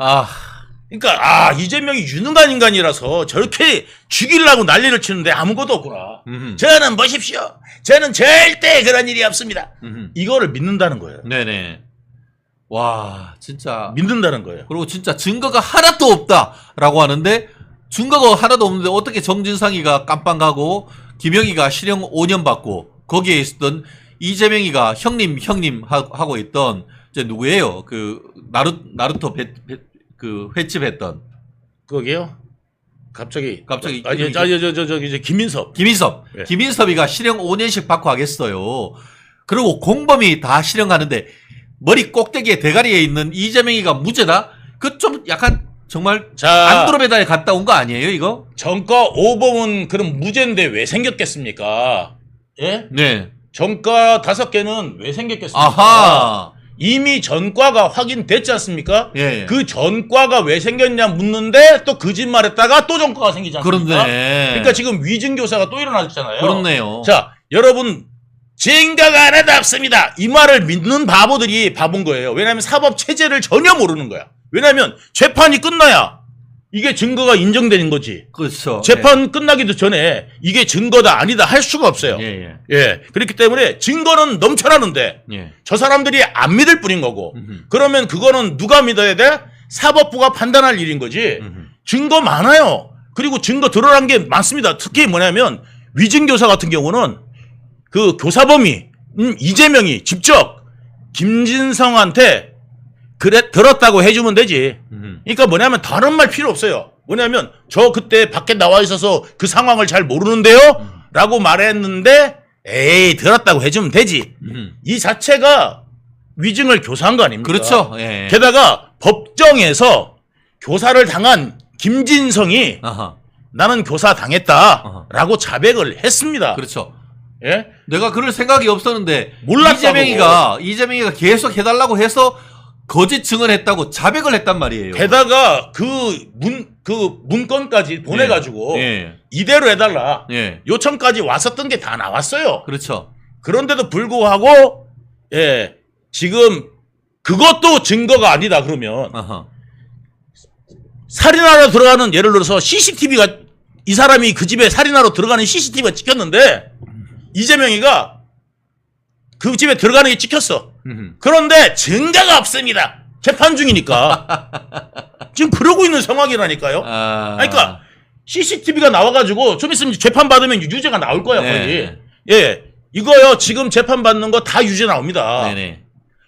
그러니까 이재명이 유능한 인간이라서 저렇게 죽이려고 난리를 치는데 아무것도 없구나. 저는 보십시오. 저는 절대 그런 일이 없습니다. 이거를 믿는다는 거예요. 네네. 와, 진짜 믿는다는 거예요. 그리고 진짜 증거가 하나도 없다라고 하는데 증거가 하나도 없는데 어떻게 정진상이가 깜빵 가고 김영희가 실형 5년 받고 거기에 있었던 이재명이가 형님 하고 있던 이제 누구예요? 그 나루토 그 횟집 했던 거기요? 갑자기 이름이 저기 이제 김인섭. 네. 김인섭이가 실형 5년씩 받고 하겠어요. 그리고 공범이 다 실형하는데 머리 꼭대기에 대가리에 있는 이재명이가 무죄다? 그 좀 약간 정말 안드로메다에 갔다 온 거 아니에요, 이거? 전과 5범은 그럼 무죄인데 왜 생겼겠습니까? 예? 네. 전과 5개는 왜 생겼겠습니까? 아하. 이미 전과가 확인됐지 않습니까? 예. 그 전과가 왜 생겼냐 묻는데 또 거짓말했다가 또 전과가 생기지 않습니까? 그렇네. 그러니까 지금 위증교사가 또 일어났잖아요. 그렇네요. 자, 여러분 증거가 하나도 없습니다. 이 말을 믿는 바보들이 바본 거예요. 왜냐하면 사법 체제를 전혀 모르는 거야. 왜냐하면 재판이 끝나야 이게 증거가 인정되는 거지. 그렇죠. 재판 끝나기도 전에 이게 증거다 아니다 할 수가 없어요. 예. 그렇기 때문에 증거는 넘쳐나는데 저 사람들이 안 믿을 뿐인 거고 그러면 그거는 누가 믿어야 돼? 사법부가 판단할 일인 거지. 증거 많아요. 그리고 증거 드러난 게 많습니다. 특히 뭐냐면 위증교사 같은 경우는 그 교사범이 이재명이 직접 김진성한테 들었다고 해주면 되지. 그러니까 뭐냐면 다른 말 필요 없어요. 뭐냐면 저 그때 밖에 나와 있어서 그 상황을 잘 모르는데요? 라고 말했는데 에이 들었다고 해주면 되지. 이 자체가 위증을 교사한 거 아닙니까? 그렇죠. 예. 게다가 법정에서 교사를 당한 김진성이 나는 교사 당했다라고 자백을 했습니다. 그렇죠. 예? 내가 그럴 생각이 없었는데 몰랐다고. 이재명이가 계속 해달라고 해서 거짓 증언했다고 자백을 했단 말이에요. 게다가 그 문건까지 보내가지고 이대로 해달라. 요청까지 왔었던 게 다 나왔어요. 그렇죠. 그런데도 불구하고 지금 그것도 증거가 아니다 그러면 살인하러 들어가는 예를 들어서 CCTV가 이 사람이 그 집에 살인하러 들어가는 CCTV가 찍혔는데 이재명이가 그 집에 들어가는 게 찍혔어. 그런데 증거가 없습니다. 재판 중이니까. 지금 그러고 있는 상황이라니까요. 그러니까 CCTV가 나와가지고 좀 있으면 재판 받으면 유죄가 나올 거야 거의. 예, 이거요 지금 재판 받는 거 다 유죄 나옵니다.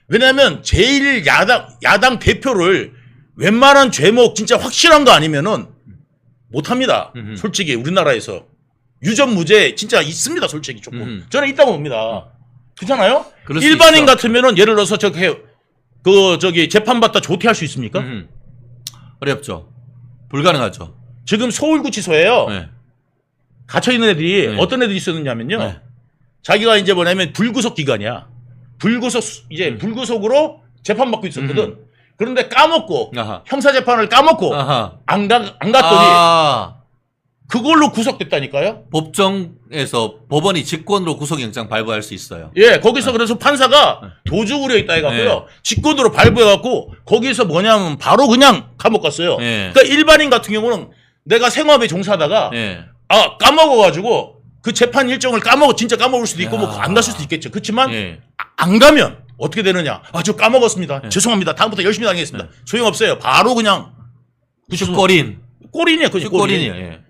왜냐하면 제일 야당 대표를 웬만한 죄목 진짜 확실한 거 아니면은 못합니다. 솔직히 우리나라에서 유전무죄 진짜 있습니다. 솔직히 조금 저는 있다고 봅니다. 그렇잖아요? 일반인 같으면은 예를 들어서 저기 재판받다 조퇴할 수 있습니까? 어렵죠. 불가능하죠. 지금 서울구치소에요. 갇혀있는 애들이 어떤 애들이 있었느냐면요. 자기가 이제 뭐냐면 불구속 기간이야. 불구속으로 재판받고 있었거든. 그런데 까먹고 형사재판을 까먹고 안 갔더니 그걸로 구속됐다니까요. 법원이 직권으로 구속영장 발부할 수 있어요. 예, 거기서 그래서 판사가 도주 우려 있다 해갖고요. 직권으로 발부해갖고 거기서 뭐냐면 바로 그냥 감옥 갔어요. 그러니까 일반인 같은 경우는 내가 생업에 종사하다가 까먹어가지고 그 재판 일정을 진짜 까먹을 수도 있고 뭐 안 갔을 수도 있겠죠. 그렇지만 안 가면 어떻게 되느냐? 저 까먹었습니다. 죄송합니다. 다음부터 열심히 당하겠습니다. 소용없어요. 바로 그냥 꼬린이야, 그죠? 꼬린이야.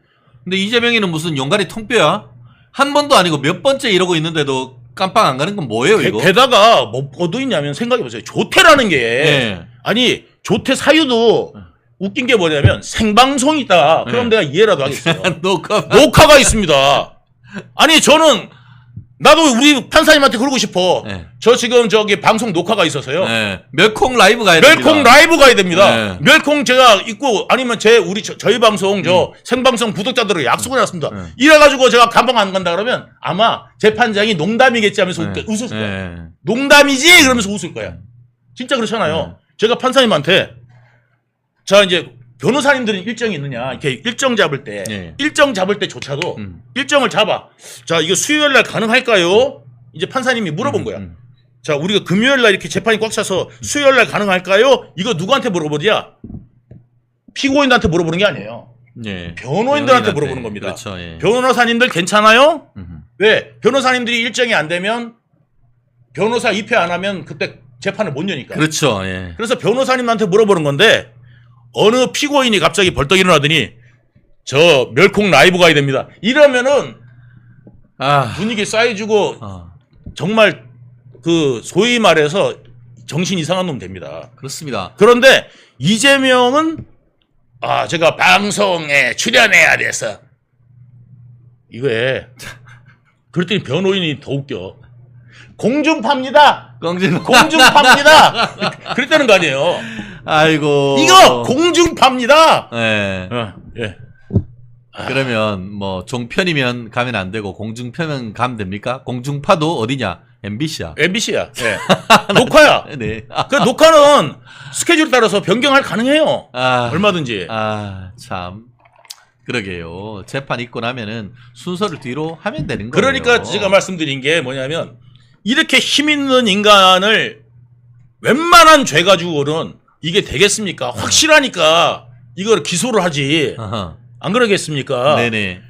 근데 이재명이는 무슨 용가리 통뼈야? 한 번도 아니고 몇 번째 이러고 있는데도 깜빵 안 가는 건 뭐예요, 이거? 게다가 뭐도 있냐면 생각해보세요. 조퇴라는 게 아니 조퇴 사유도 웃긴 게 뭐냐면 생방송이 있다. 그럼 내가 이해라도 하겠어요. 녹화가 있습니다. 아니 저는 나도 우리 판사님한테 그러고 싶어. 네. 저 지금 저기 방송 녹화가 있어서요. 네. 멸콩 라이브 가야 됩니다. 멸콩 라이브 가야 됩니다. 네. 멸콩 제가 있고 아니면 저희 방송 생방송 구독자들을 약속을 해놨습니다. 이래가지고 제가 감방 안 간다 그러면 아마 재판장이 농담이겠지 하면서 웃을 거야. 농담이지 그러면서 웃을 거야. 진짜 그렇잖아요. 제가 판사님한테 자 이제 변호사님들은 일정이 있느냐 이렇게 일정 잡을 때 일정 잡을 때조차도 일정을 잡아. 자 이거 수요일 날 가능할까요? 이제 판사님이 물어본 거야. 자 우리가 금요일 날 이렇게 재판이 꽉 차서 수요일 날 가능할까요? 이거 누구한테 물어보냐? 피고인들한테 물어보는 게 아니에요. 변호인들한테 물어보는 겁니다. 그렇죠, 변호사님들 괜찮아요? 왜? 변호사님들이 일정이 안 되면 변호사 입회 안 하면 그때 재판을 못 여니까. 그렇죠. 그래서 변호사님한테 물어보는 건데 어느 피고인이 갑자기 벌떡 일어나더니 저 멸콩 라이브 가야 됩니다. 이러면은 분위기 쌓여주고 정말 그 소위 말해서 정신 이상한 놈 됩니다. 그렇습니다. 그런데 이재명은 제가 방송에 출연해야 돼서 이거에 그랬더니 변호인이 더 웃겨. 공중파입니다. 공중파입니다. 그랬다는 거 아니에요. 아이고. 이거 공중파입니다. 그러면 뭐 종편이면 가면 안 되고 공중편은 가면 됩니까? 공중파도 어디냐? MBC야. MBC야. 녹화야. 네. 그 녹화는 스케줄 따라서 변경할 가능해요. 얼마든지. 참. 그러게요. 재판 있고 나면은 순서를 뒤로 하면 되는 거예요. 그러니까 제가 말씀드린 게 뭐냐면 이렇게 힘 있는 인간을 웬만한 죄 가지고는 이게 되겠습니까? 확실하니까 이걸 기소를 하지. 안 그러겠습니까? 네네.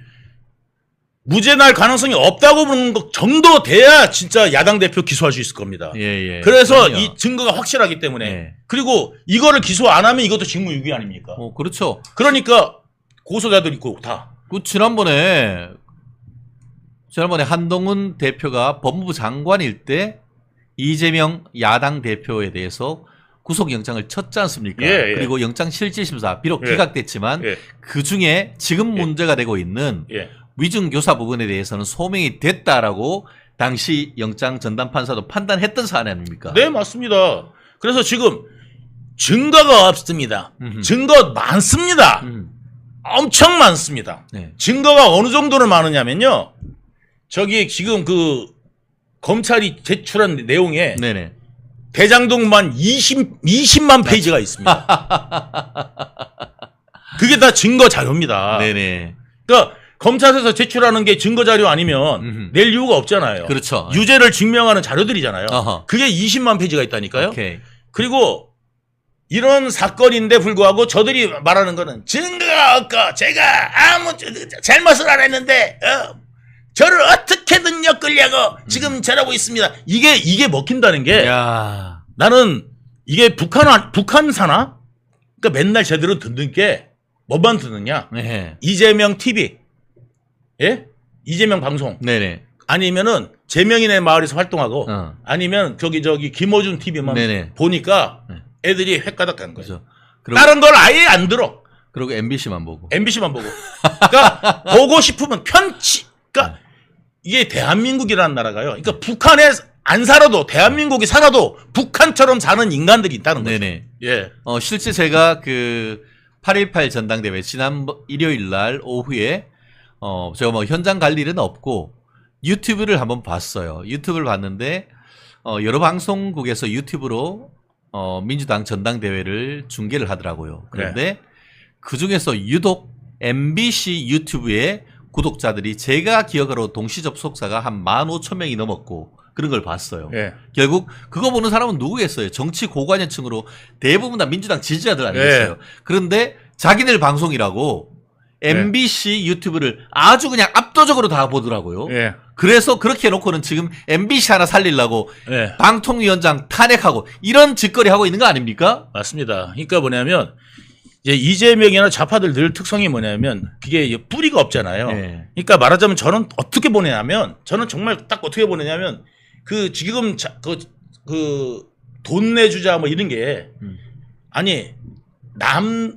무죄 날 가능성이 없다고 보는 것 정도 돼야 진짜 야당 대표 기소할 수 있을 겁니다. 그래서 그럼요. 이 증거가 확실하기 때문에. 그리고 이거를 기소 안 하면 이것도 직무유기 아닙니까? 그렇죠. 그러니까 고소자들 있고 다. 지난번에 한동훈 대표가 법무부 장관일 때 이재명 야당 대표에 대해서 구속영장을 쳤지 않습니까? 그리고 영장실질심사 비록 기각됐지만 그 중에 지금 문제가 되고 있는 위중교사 부분에 대해서는 소명이 됐다라고 당시 영장 전담판사도 판단했던 사안 아닙니까? 네, 맞습니다. 그래서 지금 증거가 없습니다. 증거 많습니다. 엄청 많습니다. 증거가 어느 정도로 많으냐면요. 저기 지금 그 검찰이 제출한 내용에 대장동만 20만 페이지가 있습니다. 그게 다 증거 자료입니다. 그러니까 검찰에서 제출하는 게 증거 자료 아니면 낼 이유가 없잖아요. 그렇죠. 유죄를 증명하는 자료들이잖아요. 그게 20만 페이지가 있다니까요. 그리고 이런 사건인데 불구하고 저들이 말하는 거는 증거가 없고 제가 아무 잘못을 안 했는데 저를 어떻게든 엮으려고 지금 저러고 있습니다. 이게 먹힌다는 게 나는 이게 북한 사나? 그러니까 맨날 제대로 듣는 게 뭐만 듣느냐? 이재명 TV, 이재명 방송, 아니면은 재명인의 마을에서 활동하고, 아니면 저기 김어준 TV만 보니까 애들이 획가닥 가는 거죠. 다른 걸 아예 안 들어. 그리고 MBC만 보고. 그러니까 보고 싶으면 그러니까 이게 대한민국이라는 나라가요. 그러니까 북한에 안 살아도 대한민국이 살아도 북한처럼 사는 인간들이 있다는 거죠. 실제 제가 그 8.18 전당대회 지난 일요일 날 오후에 제가 뭐 현장 갈 일은 없고 유튜브를 한번 봤어요. 유튜브를 봤는데 여러 방송국에서 유튜브로 민주당 전당대회를 중계를 하더라고요. 그런데 그 중에서 유독 MBC 유튜브에 구독자들이 제가 기억으로 동시 접속자가 한 15,000명이 넘었고 그런 걸 봤어요. 결국 그거 보는 사람은 누구겠어요? 정치 고관여층으로 대부분 다 민주당 지지자들 아니겠어요? 그런데 자기들 방송이라고 MBC 유튜브를 아주 그냥 압도적으로 다 보더라고요. 그래서 그렇게 해놓고는 지금 MBC 하나 살리려고 방통위원장 탄핵하고 이런 짓거리 하고 있는 거 아닙니까? 맞습니다. 그러니까 뭐냐면 이제 이재명이나 좌파들 늘 특성이 뭐냐면 그게 뿌리가 없잖아요. 그러니까 말하자면 저는 어떻게 보내냐면 저는 정말 딱 어떻게 보내냐면 그 지금 그 돈 내주자 뭐 이런 게 아니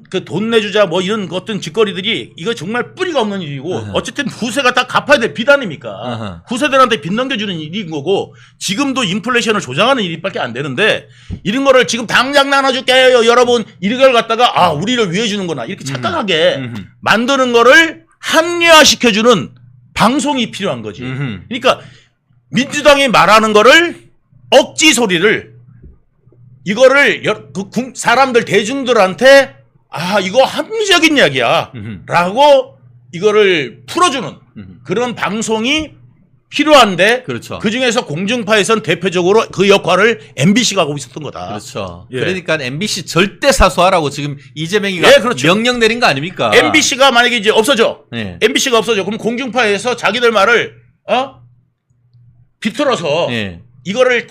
그 돈 내주자 뭐 이런 어떤 짓거리들이 이거 정말 뿌리가 없는 일이고 어쨌든 후세가 다 갚아야 될 빚 아닙니까? 후세들한테 빚 넘겨주는 일인 거고 지금도 인플레이션을 조장하는 일밖에 안 되는데 이런 거를 지금 당장 나눠줄게요 여러분 이걸 갖다가 아 우리를 위해 주는구나 이렇게 착각하게 만드는 거를 합리화시켜주는 방송이 필요한 거지. 그러니까 민주당이 말하는 거를 억지 소리를 이거를 사람들 대중들한테 아 이거 합리적인 이야기야 라고 이거를 풀어주는 그런 방송이 필요한데 그렇죠. 그중에서 공중파에선 대표적으로 그 역할을 MBC가 하고 있었던 거다. 그렇죠. 예. 그러니까 MBC 절대 사수하라고 지금 이재명이가 예, 그렇죠. 명령 내린 거 아닙니까? MBC가 만약에 이제 없어져. 예. MBC가 없어져. 그럼 공중파에서 자기들 말을 비틀어서 예. 이거를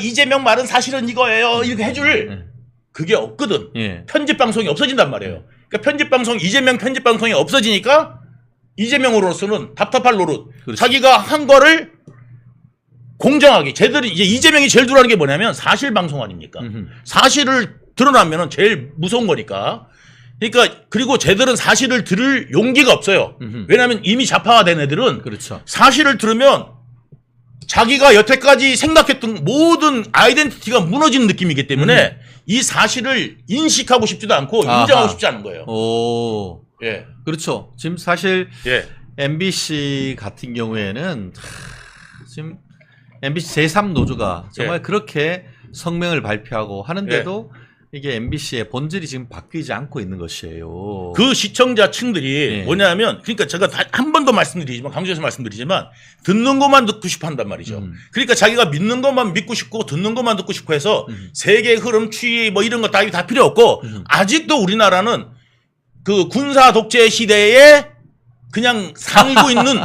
이재명 말은 사실은 이거예요. 이렇게 해줄 그게 없거든. 예. 편집 방송이 없어진단 말이에요. 그러니까 편집 방송 이재명 편집 방송이 없어지니까 이재명으로서는 답답할 노릇. 그렇죠. 자기가 한 거를 공정하게 제대로 이제 이재명이 제일 두려워하는 게 뭐냐면 사실 방송 아닙니까? 사실을 드러나면은 제일 무서운 거니까. 그러니까 그리고 쟤들은 사실을 들을 용기가 없어요. 왜냐하면 이미 좌파화된 애들은 그렇죠. 사실을 들으면 자기가 여태까지 생각했던 모든 아이덴티티가 무너지는 느낌이기 때문에 이 사실을 인식하고 싶지도 않고 인정하고 싶지 않은 거예요. 오. 예. 그렇죠. 지금 사실 예. MBC 같은 경우에는 지금 MBC 제3노조가 정말 예. 그렇게 성명을 발표하고 하는데도 이게 MBC의 본질이 지금 바뀌지 않고 있는 것이에요. 그 시청자층들이 예. 뭐냐면 그러니까 제가 한 번 더 말씀드리지만 강조해서 말씀드리지만 듣는 것만 듣고 싶어 한단 말이죠. 그러니까 자기가 믿는 것만 믿고 싶고 듣는 것만 듣고 싶어 해서 세계 흐름 추이 뭐 이런 거 다 필요 없고 아직도 우리나라는 그 군사 독재 시대에 그냥 살고 있는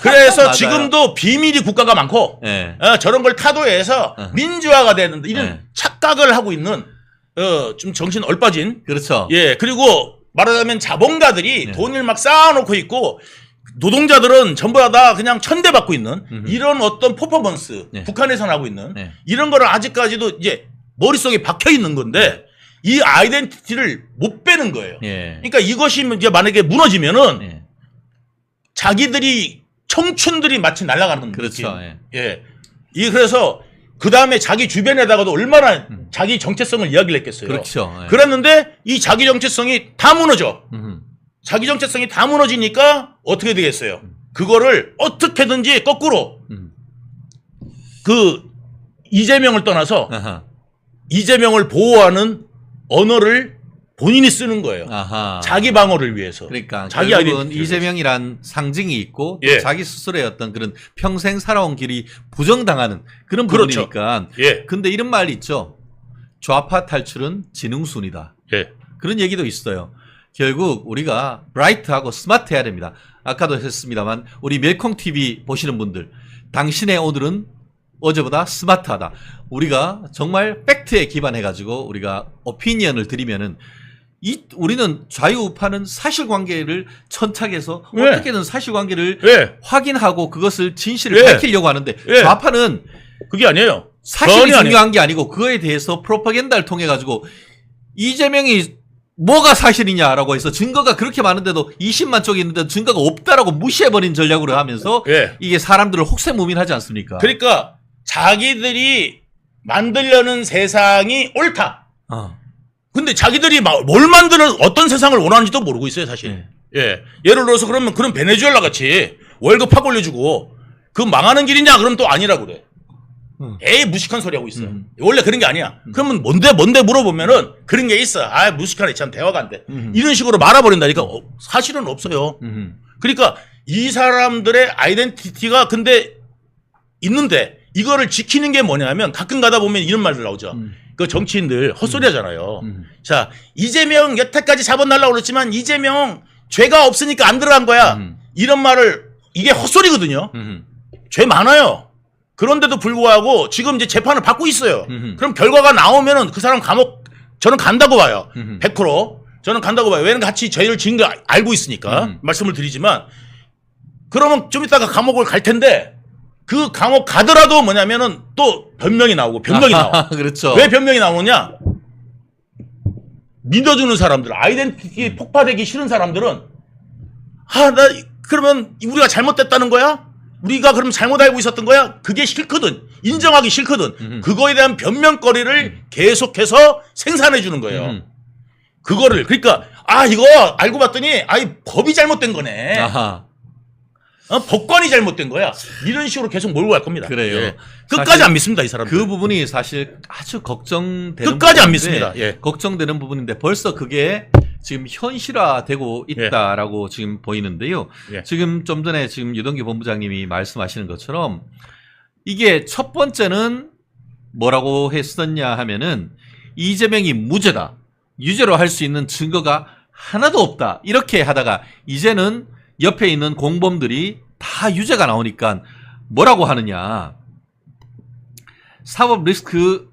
그래서 맞아요. 지금도 비밀이 국가가 많고 예. 저런 걸 타도해서 민주화가 되는데 이런 예. 착각을 하고 있는 좀 정신 얼빠진 그렇죠. 예 그리고 말하자면 자본가들이 네. 돈을 막 쌓아놓고 있고 노동자들은 전부 다 그냥 천대받고 있는 이런 어떤 퍼포먼스 네. 북한에서 하고 있는 네. 이런 거를 아직까지도 이제 머릿속에 박혀 있는 건데 이 아이덴티티를 못 빼는 거예요. 예. 그러니까 이것이 이제 만약에 무너지면은 예. 자기들이 청춘들이 마치 날아가는 그렇죠. 느낌. 예. 이 그래서 그 다음에 자기 주변에다가도 얼마나 자기 정체성을 이야기를 했겠어요. 그렇죠. 예. 그랬는데 이 자기 정체성이 다 무너져. 음흠. 자기 정체성이 다 무너지니까 어떻게 되겠어요? 그거를 어떻게든지 거꾸로 그 이재명을 떠나서 아하. 이재명을 보호하는 언어를 본인이 쓰는 거예요. 아하. 자기 방어를 위해서. 그러니까 자기 결국은 아이덴티티를 이재명이란 상징이 있고 또 예. 자기 스스로의 어떤 그런 평생 살아온 길이 부정당하는 그런 그렇죠. 부분이니까. 예. 근데 이런 말이 있죠. 좌파 탈출은 지능순이다. 예. 그런 얘기도 있어요. 결국 우리가 브라이트하고 스마트해야 됩니다. 아까도 했습니다만 우리 멜콩 TV 보시는 분들, 당신의 오늘은 어제보다 스마트하다. 우리가 정말 팩트에 기반해가지고 우리가 오피니언을 드리면은 우리는 좌우파는 사실관계를 천착해서 네. 어떻게든 사실관계를 예. 확인하고 그것을 진실을 예. 밝히려고 하는데 예. 좌파는 그게 아니에요. 사실이 전혀 중요한 게 아니고 그거에 대해서 프로파간다를 통해 가지고 이재명이 뭐가 사실이냐라고 해서 증거가 그렇게 많은데도 20만 쪽이 있는데 증거가 없다라고 무시해버린 전략으로 하면서 예. 이게 사람들을 혹세무민하지 않습니까? 그러니까 자기들이 만들려는 세상이 옳다. 근데 자기들이 뭘 만드는 어떤 세상을 원하는지도 모르고 있어요, 사실. 예. 예를 들어서 그러면 그런 베네수엘라 같이 월급 확 올려주고 그 망하는 길이냐? 그럼 또 아니라고 그래. 에이, 무식한 소리 하고 있어요. 원래 그런 게 아니야. 그러면 뭔데 물어보면은 그런 게 있어. 아, 무식하네. 참 대화가 안 돼. 이런 식으로 말아버린다니까 사실은 없어요. 그러니까 이 사람들의 아이덴티티가 근데 있는데 이거를 지키는 게 뭐냐면 가끔 가다 보면 이런 말들 나오죠. 그 정치인들 헛소리 하잖아요. 자, 이재명 여태까지 잡아달라고 그랬지만 이재명 죄가 없으니까 안 들어간 거야. 이런 말을 이게 헛소리거든요. 죄 많아요. 그런데도 불구하고 지금 이제 재판을 받고 있어요. 그럼 결과가 나오면은 그 사람 감옥 저는 간다고 봐요. 100% 저는 간다고 봐요. 왜냐면 같이 죄를 지은 거 알고 있으니까 말씀을 드리지만 그러면 좀 이따가 감옥을 갈 텐데 그 감옥 가더라도 뭐냐면은 또 변명이 나오고 변명이 나와. 그렇죠. 왜 변명이 나오느냐? 믿어주는 사람들, 아이덴티티 폭파되기 싫은 사람들은 그러면 우리가 잘못됐다는 거야? 우리가 그럼 잘못 알고 있었던 거야? 그게 싫거든. 인정하기 싫거든. 그거에 대한 변명거리를 계속해서 생산해 주는 거예요. 그거를 그러니까 이거 알고 봤더니 법이 잘못된 거네. 아하. 법관이 잘못된 거야. 이런 식으로 계속 몰고 갈 겁니다. 그래요. 예. 끝까지 안 믿습니다, 이 사람들. 그 부분이 사실 아주 걱정되는 끝까지 안 믿습니다. 예. 걱정되는 부분인데 벌써 그게 지금 현실화되고 있다라고 지금 보이는데요. 예. 지금 좀 전에 지금 유동규 본부장님이 말씀하시는 것처럼 이게 첫 번째는 뭐라고 했었냐 하면은 이재명이 무죄다. 유죄로 할 수 있는 증거가 하나도 없다. 이렇게 하다가 이제는 옆에 있는 공범들이 다 유죄가 나오니까 뭐라고 하느냐. 사법 리스크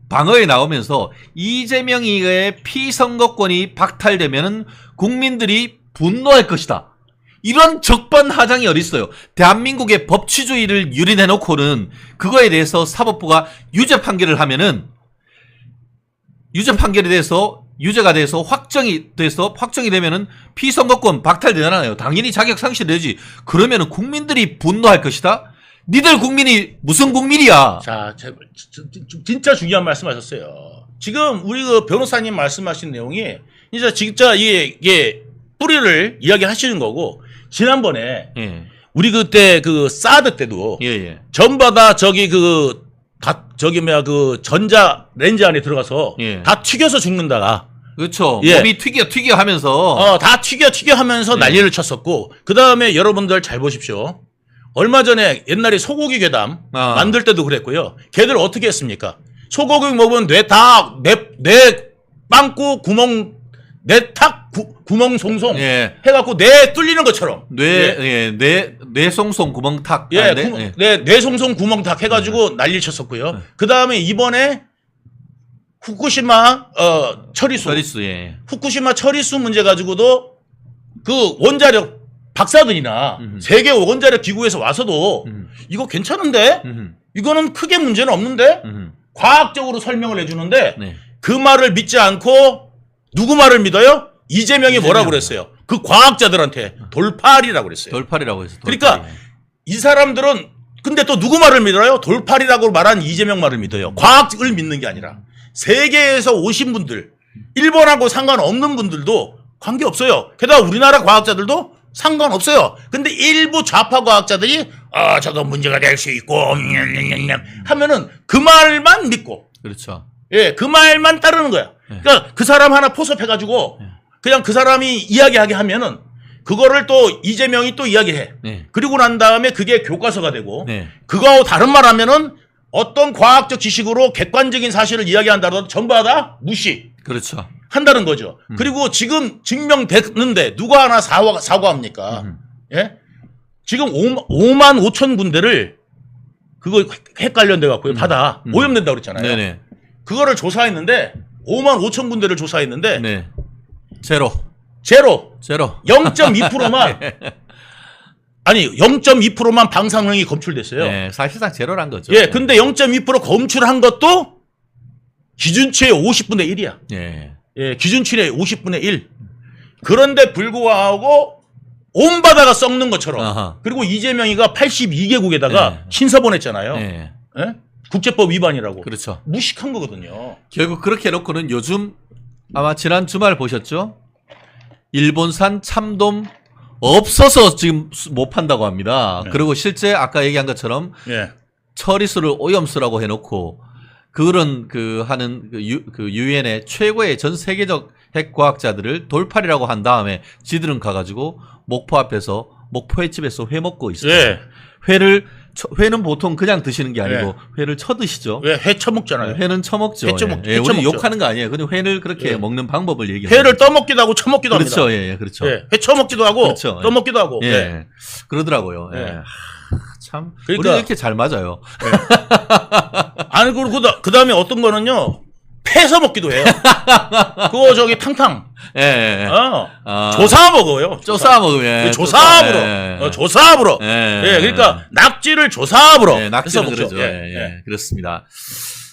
방어에 나오면서 이재명의 피선거권이 박탈되면 국민들이 분노할 것이다. 이런 적반하장이 어딨어요. 대한민국의 법치주의를 유린해놓고는 그거에 대해서 사법부가 유죄 판결을 하면은 유죄 판결에 대해서 유죄가 돼서 확정이 되면은 피선거권 박탈되잖아요. 당연히 자격 상실되지. 그러면은 국민들이 분노할 것이다. 니들 국민이 무슨 국민이야? 자, 진짜 중요한 말씀하셨어요. 지금 우리 그 변호사님 말씀하신 내용이 이제 진짜 이게 뿌리를 이야기하시는 거고 지난번에 우리 그때 그 사드 때도 전부 다 그 전자 렌즈 안에 들어가서 다 튀겨서 죽는다. 그렇죠. 몸이 튀겨 하면서 다 튀겨 하면서 난리를 쳤었고 그 다음에 여러분들 잘 보십시오. 얼마 전에 옛날에 소고기 괴담 만들 때도 그랬고요. 걔들 어떻게 했습니까? 소고기 먹으면 뇌 빵꾸 구멍 뇌탁 구멍 송송 해갖고 뇌 뚫리는 것처럼 뇌 송송 구멍탁 뇌 송송 구멍탁 해가지고 난리 쳤었고요. 그 다음에 이번에 후쿠시마 처리수 후쿠시마 처리수 문제 가지고도 그 원자력 박사들이나 세계 원자력 기구에서 와서도 이거 괜찮은데 이거는 크게 문제는 없는데 과학적으로 설명을 해주는데 그 말을 믿지 않고 누구 말을 믿어요? 이재명이 뭐라고 그랬어요? 그 과학자들한테 돌팔이라고 그랬어요. 돌팔이라고 했어요. 그러니까 이 사람들은 근데 또 누구 말을 믿어요? 돌팔이라고 말한 이재명 말을 믿어요. 과학을 믿는 게 아니라 세계에서 오신 분들 일본하고 상관없는 분들도 관계없어요. 게다가 우리나라 과학자들도 상관없어요. 근데 일부 좌파 과학자들이 저거 문제가 될 수 있고 하면은 그 말만 믿고 그렇죠. 그 말만 따르는 거야. 그러니까 그 사람 하나 포섭해가지고 그냥 그 사람이 이야기하게 하면은 그거를 또 이재명이 또 이야기해. 그리고 난 다음에 그게 교과서가 되고 그거하고 다른 말 하면은 어떤 과학적 지식으로 객관적인 사실을 이야기한다고 전부 다 무시. 그렇죠. 한다는 거죠. 그리고 지금 증명됐는데 누가 하나 사과합니까? 지금 5만 5천 군데를 그거 핵 관련돼 갖고요. 받아. 오염된다고 그랬잖아요. 그거를 조사했는데 5만 5천 군데를 조사했는데 제로. 0.2%만 아니 0.2%만 방사능이 검출됐어요. 사실상 제로란 거죠. 근데 0.2% 검출한 것도 기준치의 50분의 1이야. 기준치의 50분의 1. 그런데 불구하고 온 바다가 썩는 것처럼. 그리고 이재명이가 82개국에다가 신서 보냈잖아요. 국제법 위반이라고. 그렇죠. 무식한 거거든요. 결국 그렇게 해놓고는 요즘 아마 지난 주말 보셨죠? 일본산 참돔 없어서 지금 못 판다고 합니다. 그리고 실제 아까 얘기한 것처럼 처리수를 오염수라고 해놓고 그런 하는 유엔의 최고의 전 세계적 핵과학자들을 돌팔이라고 한 다음에 지들은 가가지고 목포 앞에서 목포 횟집에서 회 먹고 있어요. 회는 보통 그냥 드시는 게 아니고 회를 쳐 드시죠. 회 쳐먹잖아요. 회는 쳐먹죠. 우리 욕하는 거 아니에요. 근데 회를 그렇게 먹는 방법을 얘기해요. 회를 떠먹기도 하고 쳐먹기도 그렇죠. 합니다. 그렇죠. 회 쳐먹기도 하고 그렇죠. 떠먹기도 하고. 그러더라고요. 참 그러니까 우리 이렇게 잘 맞아요. 아니 그리고 그 다음에 어떤 거는요. 패서 먹기도 해요. 그거 저기 탕탕. 조사 먹어요. 조사합으로. 조사합으로. 그러니까 낙지를 조사합으로. 낙지를 그러죠. 그렇습니다.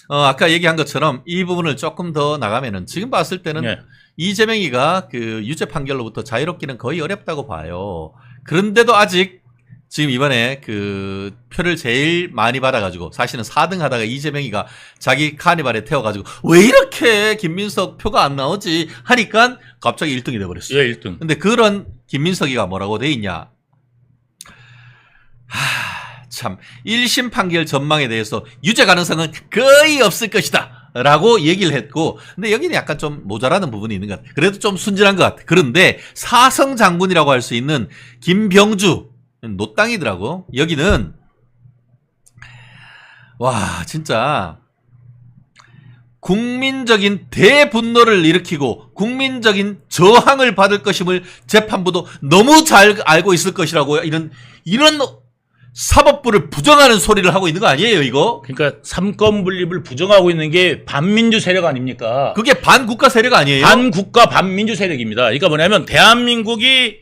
아까 얘기한 것처럼 이 부분을 조금 더 나가면은 지금 봤을 때는 예. 이재명이가 그 유죄 판결로부터 자유롭기는 거의 어렵다고 봐요. 그런데도 아직 지금 이번에 그 표를 제일 많이 받아가지고 사실은 4등 하다가 이재명이가 자기 카니발에 태워가지고 왜 이렇게 김민석 표가 안 나오지 하니까 갑자기 1등이 돼버렸어. 예, 1등. 근데 그런 김민석이가 뭐라고 돼 있냐. 참 1심 판결 전망에 대해서 유죄 가능성은 거의 없을 것이다 라고 얘기를 했고, 근데 여기는 약간 좀 모자라는 부분이 있는 것 같아. 그래도 좀 순진한 것 같아. 그런데 사성 장군이라고 할 수 있는 김병주 노땅이더라고. 여기는 와 진짜 국민적인 대분노를 일으키고 국민적인 저항을 받을 것임을 재판부도 너무 잘 알고 있을 것이라고 이런 사법부를 부정하는 소리를 하고 있는 거 아니에요, 이거? 그러니까 삼권 분립을 부정하고 있는 게 반민주 세력 아닙니까? 그게 반국가 세력 아니에요? 반국가 반민주 세력입니다. 그러니까 뭐냐면 대한민국이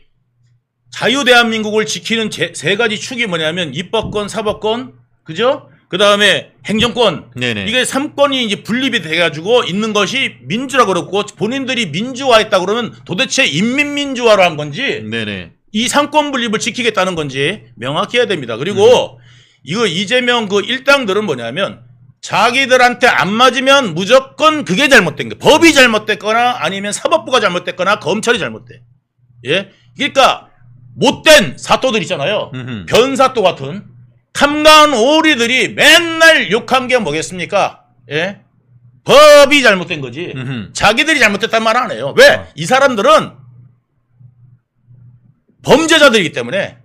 자유대한민국을 지키는 세 가지 축이 뭐냐면 입법권, 사법권, 그죠? 그 다음에 행정권. 네네. 이게 3권이 이제 분립이 돼가지고 있는 것이 민주라고 그러고 본인들이 민주화했다 그러면 도대체 인민민주화를 한 건지 네네. 이 3권 분립을 지키겠다는 건지 명확히 해야 됩니다. 그리고 이거 이재명 그 일당들은 뭐냐면 자기들한테 안 맞으면 무조건 그게 잘못된 거예요. 법이 잘못됐거나 아니면 사법부가 잘못됐거나 검찰이 잘못돼. 예? 그러니까 못된 사또들 있잖아요. 변사또 같은 탐관 오리들이 맨날 욕한 게 뭐겠습니까? 예? 법이 잘못된 거지. 자기들이 잘못됐단 말 안 해요. 왜? 이 사람들은 범죄자들이기 때문에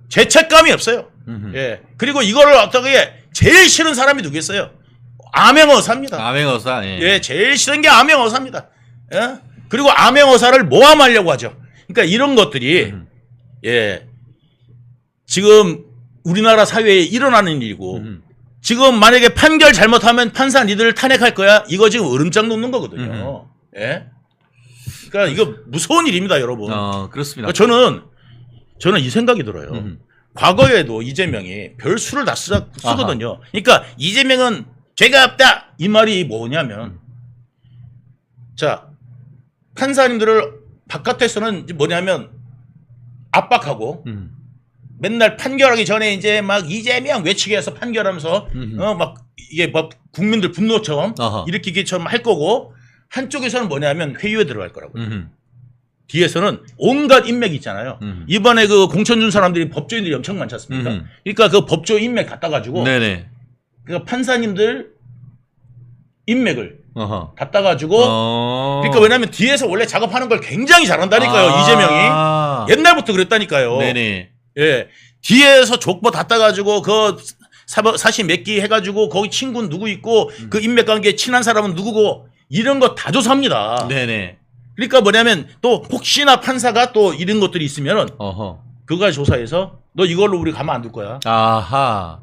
죄책감이 없어요. 예. 그리고 이거를 어떻게 제일 싫은 사람이 누구겠어요? 암행어사입니다. 암행어사. 예. 예, 제일 싫은 게 암행어사입니다. 예? 그리고 암행어사를 모함하려고 하죠. 그러니까 이런 것들이 예. 지금 우리나라 사회에 일어나는 일이고 지금 만약에 판결 잘못하면 판사 니들 탄핵할 거야. 이거 지금 으름장 놓는 거거든요. 예? 그러니까 이거 무서운 일입니다, 여러분. 그렇습니다. 그러니까 저는 이 생각이 들어요. 과거에도 이재명이 별 수를 다 쓰거든요. 그러니까 이재명은 죄가 없다 이 말이 뭐냐면 자 판사님들을 바깥에서는 뭐냐면 압박하고 맨날 판결하기 전에 이제 막 이재명 외치게 해서 판결하면서 막 이게 막 국민들 분노처럼 일으키기처럼 할 거고 한쪽에서는 뭐냐면 회유에 들어갈 거라고. 뒤에서는 온갖 인맥이 있잖아요. 이번에 그 공천 준 사람들이 법조인들이 엄청 많지 않습니까? 그러니까 그 법조 인맥 갖다 가지고 네네. 그 판사님들 인맥을 갖다 가지고 그러니까 왜냐면 뒤에서 원래 작업하는 걸 굉장히 잘한다니까요. 이재명이 옛날부터 그랬다니까요. 네네. 예, 뒤에서 족보 갖다 가지고 그 사실 몇 기 해가지고 거기 친구는 누구 있고 그 인맥 관계에 친한 사람은 누구고 이런 거 다 조사합니다. 네네. 그러니까 뭐냐면 또 혹시나 판사가 또 이런 것들이 있으면은 그거 조사해서 너 이걸로 우리 가만 안 둘 거야. 아하.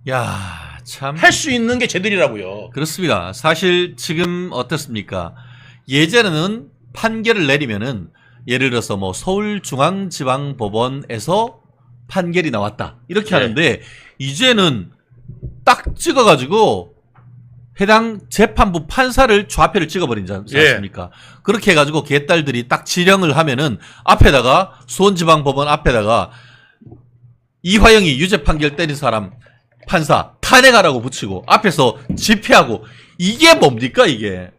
야, 참. 할 수 있는 게 쟤들이라고요. 그렇습니다. 사실 지금 어떻습니까? 예전에는 판결을 내리면은 예를 들어서 뭐 서울중앙지방법원에서 판결이 나왔다. 이렇게 하는데 이제는 딱 찍어가지고 해당 재판부 판사를 좌표를 찍어버린지 않습니까? 그렇게 해가지고 개딸들이 딱 지령을 하면은 앞에다가 수원지방법원 앞에다가 이화영이 유죄 판결 때린 사람 판사 탄핵하라고 붙이고 앞에서 집회하고 이게 뭡니까 이게?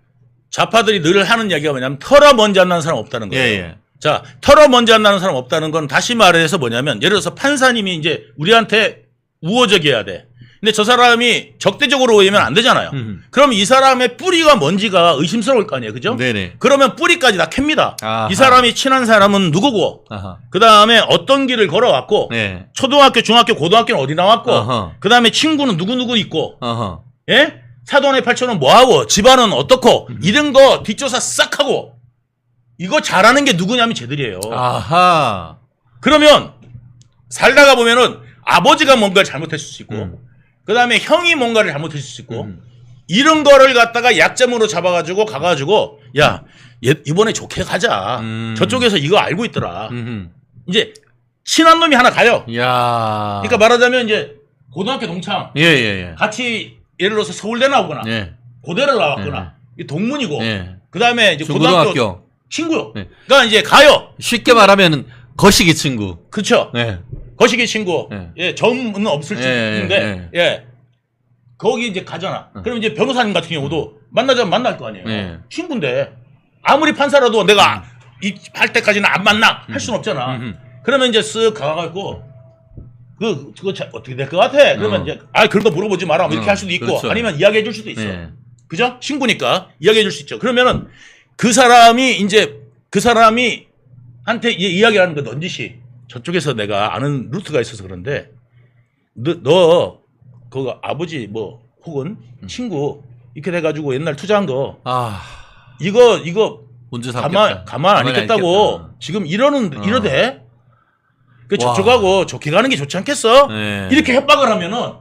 좌파들이 늘 하는 이야기가 뭐냐면 털어 먼지 안 나는 사람 없다는 거예요. 예. 자, 털어 먼지 안 나는 사람 없다는 건 다시 말해서 뭐냐면 예를 들어서 판사님이 이제 우리한테 우호적이어야 돼. 근데 저 사람이 적대적으로 보이면 안 되잖아요. 그럼 이 사람의 뿌리가 뭔지가 의심스러울 거 아니에요. 그죠? 네네. 그러면 뿌리까지 다 캡니다. 아하. 이 사람이 친한 사람은 누구고, 그 다음에 어떤 길을 걸어왔고, 네. 초등학교, 중학교, 고등학교는 어디 나왔고, 그 다음에 친구는 누구 있고, 예? 사돈의 팔촌은 뭐하고, 집안은 어떻고, 이런 거 뒷조사 싹 하고, 이거 잘하는 게 누구냐면 쟤들이에요. 아하. 그러면 살다가 보면은 아버지가 뭔가를 잘못했을 수 있고, 그 다음에 형이 뭔가를 잘못했을 수 있고, 이런 거를 갖다가 약점으로 잡아가지고 가가지고, 야, 이번에 좋게 가자. 저쪽에서 이거 알고 있더라. 이제 친한 놈이 하나 가요. 야. 그러니까 말하자면 이제 고등학교 동창. 예. 같이 예를 들어서 서울대 나오거나 네. 고대를 나왔거나 이 동문이고 네. 그다음에 이제 고등학교 친구. 네. 그러니까 이제 가요. 쉽게 말하면 거시기 친구. 그렇죠. 네. 거시기 친구. 네. 예, 점은 없을 수 있는데 예. 거기 이제 가잖아. 그럼 이제 변호사님 같은 경우도 만나자면 만날 거 아니에요. 네. 친구인데 아무리 판사라도 내가 할 때까지는 안 만나 할 수는 없잖아. 그러면 이제 쓱 가가지고 그거 어떻게 될 것 같아? 그러면 이제 그런 거 물어보지 마라. 뭐 이렇게 할 수도 있고 그렇죠. 아니면 이야기해 줄 수도 있어. 네. 그죠? 친구니까 이야기해 줄 수 있죠. 그러면은 그 사람이 한테 이야기를 하는 거 넌지시 저쪽에서 내가 아는 루트가 있어서 그런데 너 그거 아버지 뭐 혹은 친구 이렇게 돼가지고 옛날 투자한 거 이거 문제 삼겠다. 가만 안 있겠다고 지금 이러대. 그 저쪽하고 좋게 가는 게 좋지 않겠어? 네. 이렇게 협박을 하면은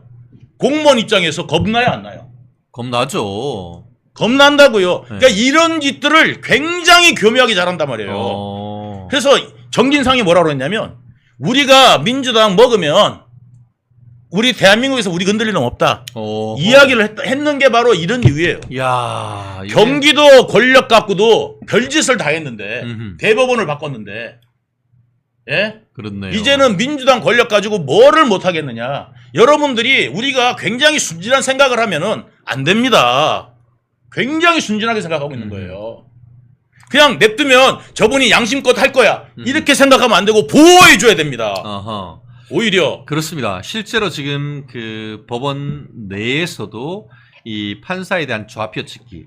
공무원 입장에서 겁나요 안 나요? 겁나죠. 겁난다고요. 네. 그러니까 이런 짓들을 굉장히 교묘하게 잘한단 말이에요. 그래서 정진상이 뭐라고 했냐면 우리가 민주당 먹으면 우리 대한민국에서 우리 건드릴 놈 없다. 이야기를 했는 게 바로 이런 이유예요. 야, 경기도 권력 갖고도 별짓을 다 했는데 대법원을 바꿨는데 예? 그렇네요. 이제는 민주당 권력 가지고 뭐를 못 하겠느냐. 여러분들이 우리가 굉장히 순진한 생각을 하면은 안 됩니다. 굉장히 순진하게 생각하고 있는 거예요. 그냥 냅두면 저분이 양심껏 할 거야. 이렇게 생각하면 안 되고 보호해 줘야 됩니다. 오히려 그렇습니다. 실제로 지금 그 법원 내에서도 이 판사에 대한 좌표찍기,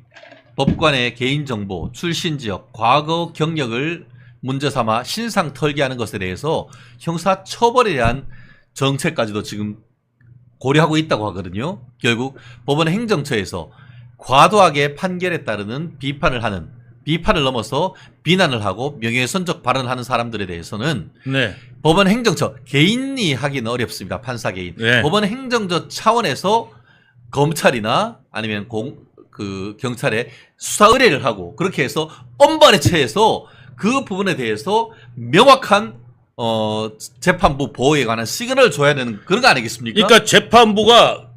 법관의 개인정보, 출신 지역, 과거 경력을 문제 삼아 신상 털기하는 것에 대해서 형사 처벌에 대한 정책까지도 지금 고려하고 있다고 하거든요. 결국 법원 행정처에서 과도하게 판결에 따르는 비판을 넘어서 비난을 하고 명예훼손적 발언을 하는 사람들에 대해서는 법원 행정처 개인이 하기는 어렵습니다. 판사 개인. 법원 행정처 차원에서 검찰이나 아니면 경찰에 수사 의뢰를 하고 그렇게 해서 엄벌에 처해서 그 부분에 대해서 명확한 재판부 보호에 관한 시그널을 줘야 되는 그런 거 아니겠습니까? 그러니까 재판부가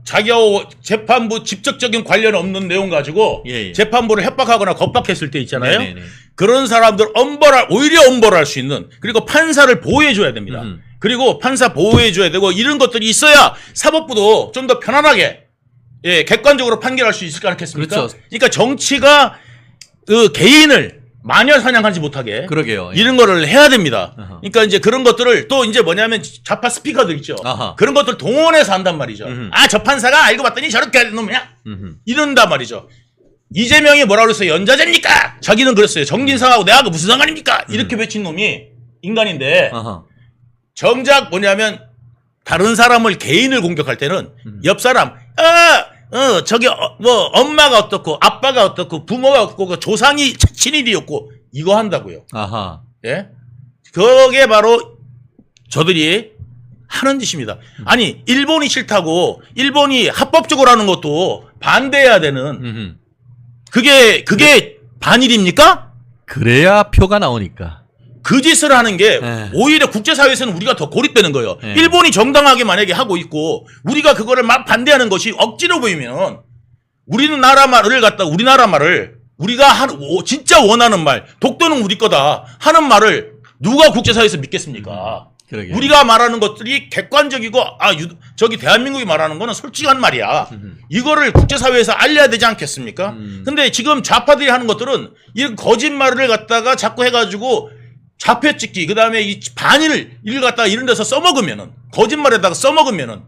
재판부 직접적인 관련 없는 내용 가지고 재판부를 협박하거나 겁박했을 때 있잖아요. 그런 사람들 오히려 엄벌할 수 있는 그리고 판사를 보호해 줘야 됩니다. 그리고 판사 보호해 줘야 되고 이런 것들이 있어야 사법부도 좀 더 편안하게 객관적으로 판결할 수 있을 거 아니겠습니까? 그렇죠. 그러니까 정치가 그 개인을 마녀 사냥하지 못하게 그러게요. 이런 거를 해야 됩니다. 그러니까 이제 그런 것들을 또 이제 뭐냐면 좌파 스피커들 있죠. 그런 것들 동원해서 한단 말이죠. 저 판사가 알고 봤더니 저렇게 하는 놈이야. 이런단 말이죠. 이재명이 뭐라 그랬어요? 연좌제입니까? 자기는 그랬어요. 정진상하고 내가 무슨 상관입니까? 이렇게 외친 놈이 인간인데 정작 뭐냐면 다른 사람을 개인을 공격할 때는 옆 사람 저기 뭐 엄마가 어떻고 아빠가 어떻고 부모가 어떻고 조상이 친일이었고 이거 한다고요. 예? 그게 바로 저들이 하는 짓입니다. 아니 일본이 싫다고 일본이 합법적으로 하는 것도 반대해야 되는 그게 반일입니까? 그래야 표가 나오니까. 그 짓을 하는 게 오히려 국제사회에서는 우리가 더 고립되는 거예요. 일본이 정당하게 만약에 하고 있고 우리가 그거를 막 반대하는 것이 억지로 보이면 우리나라 말을 우리가 진짜 원하는 말 독도는 우리 거다 하는 말을 누가 국제사회에서 믿겠습니까? 우리가 말하는 것들이 객관적이고 저기 대한민국이 말하는 거는 솔직한 말이야. 이거를 국제사회에서 알려야 되지 않겠습니까? 근데 지금 좌파들이 하는 것들은 이 거짓말을 갖다가 자꾸 해가지고 좌표찍기, 그 다음에 이 반일을 갖다가 이런 데서 써먹으면은, 거짓말에다가 써먹으면은,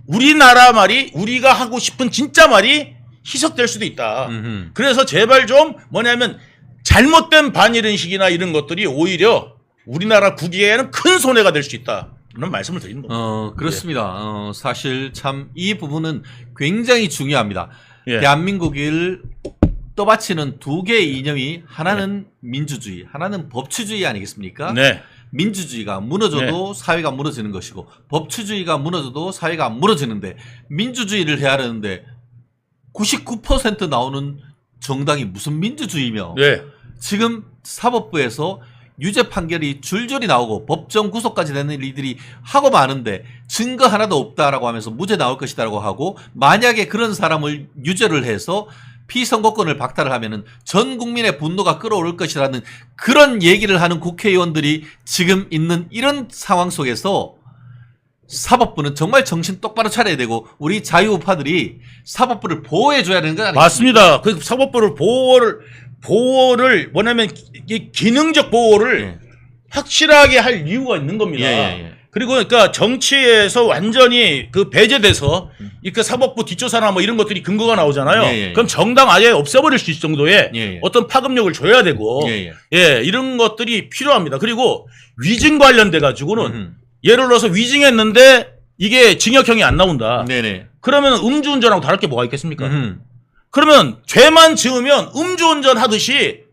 우리나라 말이, 우리가 하고 싶은 진짜 말이 희석될 수도 있다. 그래서 제발 좀 뭐냐면, 잘못된 반일인식이나 이런 것들이 오히려 우리나라 국익에는 큰 손해가 될 수 있다. 그런 말씀을 드리는 겁니다. 그렇습니다. 사실 참 이 부분은 굉장히 중요합니다. 대한민국을 떠받치는 두 개의 이념이 하나는 민주주의, 하나는 법치주의 아니겠습니까? 민주주의가 무너져도 사회가 무너지는 것이고 법치주의가 무너져도 사회가 안 무너지는데 민주주의를 해야 하는데 99% 나오는 정당이 무슨 민주주의며 지금 사법부에서 유죄 판결이 줄줄이 나오고 법정 구속까지 되는 일들이 하고 마는데 증거 하나도 없다라고 하면서 무죄 나올 것이다라고 하고 만약에 그런 사람을 유죄를 해서 피선거권을 박탈을 하면은 전 국민의 분노가 끌어오를 것이라는 그런 얘기를 하는 국회의원들이 지금 있는 이런 상황 속에서 사법부는 정말 정신 똑바로 차려야 되고 우리 자유우파들이 사법부를 보호해줘야 되는 거 아니겠습니까? 맞습니다. 그 사법부를 보호를 뭐냐면 이 기능적 보호를 예. 확실하게 할 이유가 있는 겁니다. 예. 그리고 그러니까 정치에서 완전히 그 배제돼서 그 사법부 뒷조사나 뭐 이런 것들이 근거가 나오잖아요. 예. 그럼 정당 아예 없애버릴 수 있을 정도의 예. 어떤 파급력을 줘야 되고 예, 이런 것들이 필요합니다. 그리고 위증 관련돼 가지고는 예를 들어서 위증했는데 이게 징역형이 안 나온다. 네네. 그러면 음주운전하고 다를 게 뭐가 있겠습니까? 그러면 죄만 지으면 음주운전 하듯이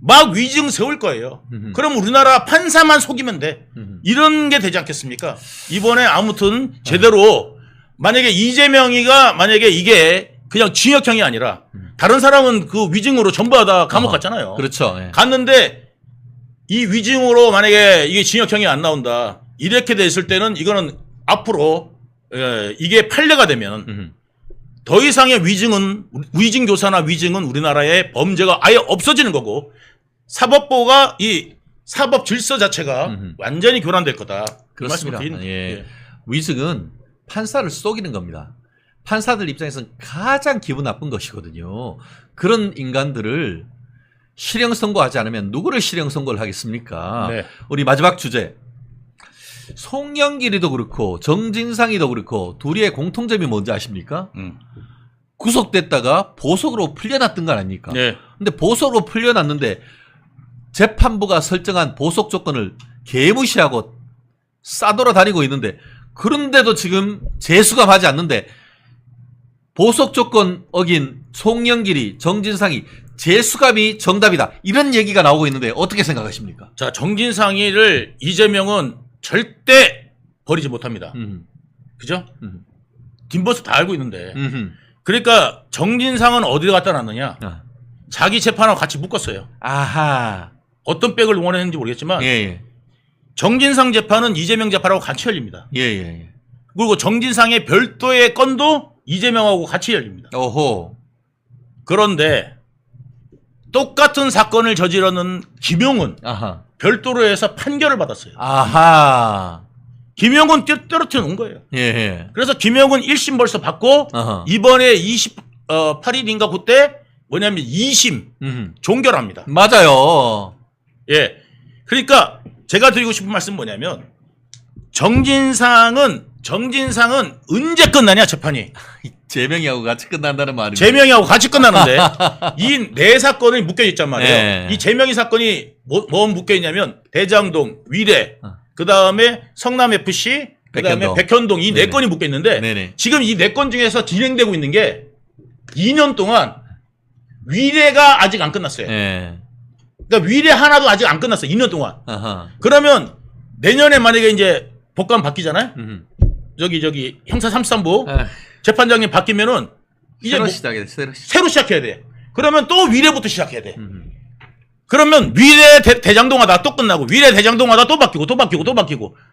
막 위증 세울 거예요. 그럼 우리나라 판사만 속이면 돼. 이런 게 되지 않겠습니까? 이번에 아무튼 제대로 만약에 이재명이가 만약에 이게 그냥 징역형이 아니라 다른 사람은 그 위증으로 전부 다 감옥 갔잖아요. 그렇죠. 예. 갔는데 이 위증으로 만약에 이게 징역형이 안 나온다. 이렇게 됐을 때는 이거는 앞으로 이게 판례가 되면 더 이상의 위증 교사나 위증은 우리나라의 범죄가 아예 없어지는 거고 사법부가 이 사법 질서 자체가 완전히 교란될 거다. 그렇습니다. 예. 예. 위증은 판사를 속이는 겁니다. 판사들 입장에서는 가장 기분 나쁜 것이거든요. 그런 인간들을 실형 선고하지 않으면 누구를 실형 선고를 하겠습니까? 네. 우리 마지막 주제. 송영길이도 그렇고 정진상이도 그렇고 둘이의 공통점이 뭔지 아십니까? 구속됐다가 보석으로 풀려났던 거 아닙니까? 네. 근데 보석으로 풀려났는데 재판부가 설정한 보석 조건을 개무시하고 싸돌아다니고 있는데 그런데도 지금 재수감하지 않는데 보석 조건 어긴 송영길이 정진상이 재수감이 정답이다. 이런 얘기가 나오고 있는데 어떻게 생각하십니까? 자, 정진상이를 이재명은 절대 버리지 못합니다. 그죠? 뒷버스 다 알고 있는데. 그러니까 정진상은 어디 갖다 놨느냐? 자기 재판하고 같이 묶었어요. 아하. 어떤 백을 원했는지 모르겠지만 예. 정진상 재판은 이재명 재판하고 같이 열립니다. 예. 그리고 정진상의 별도의 건도 이재명하고 같이 열립니다. 오호. 그런데 똑같은 사건을 저지르는 김용은 아하. 별도로 해서 판결을 받았어요. 아하. 김용은 떨어뜨려 놓은 거예요. 예. 그래서 김용은 1심 벌써 받고 아하. 이번에 28일인가 그때 뭐냐면 2심 종결합니다. 맞아요. 예. 그러니까 제가 드리고 싶은 말씀 뭐냐면 정진상은 언제 끝나냐 재판이. 재명이하고 같이 끝난다는 말입니다. 재명이하고 같이 끝나는데 이 네 사건이 묶여 있단 말이에요. 네. 이 재명이 사건이 뭐 묶여 있냐면 대장동, 위례, 그다음에 성남 FC, 그다음에 백현동 이 네 건이 묶여 있는데 네네. 지금 이 네 건 중에서 진행되고 있는 게 2년 동안 위례가 아직 안 끝났어요. 네. 그러니까 위례 하나도 아직 안 끝났어요. 2년 동안. 아하. 그러면 내년에 만약에 이제 법관 바뀌잖아요. 저기 형사 3사부 재판장님 바뀌면은 이제 새로 뭐 시작해. 새로 시작해야 돼. 그러면 또 위례부터 시작해야 돼. 그러면 위례 대장동 하다 또 끝나고 위례 대장동 하다 또 바뀌고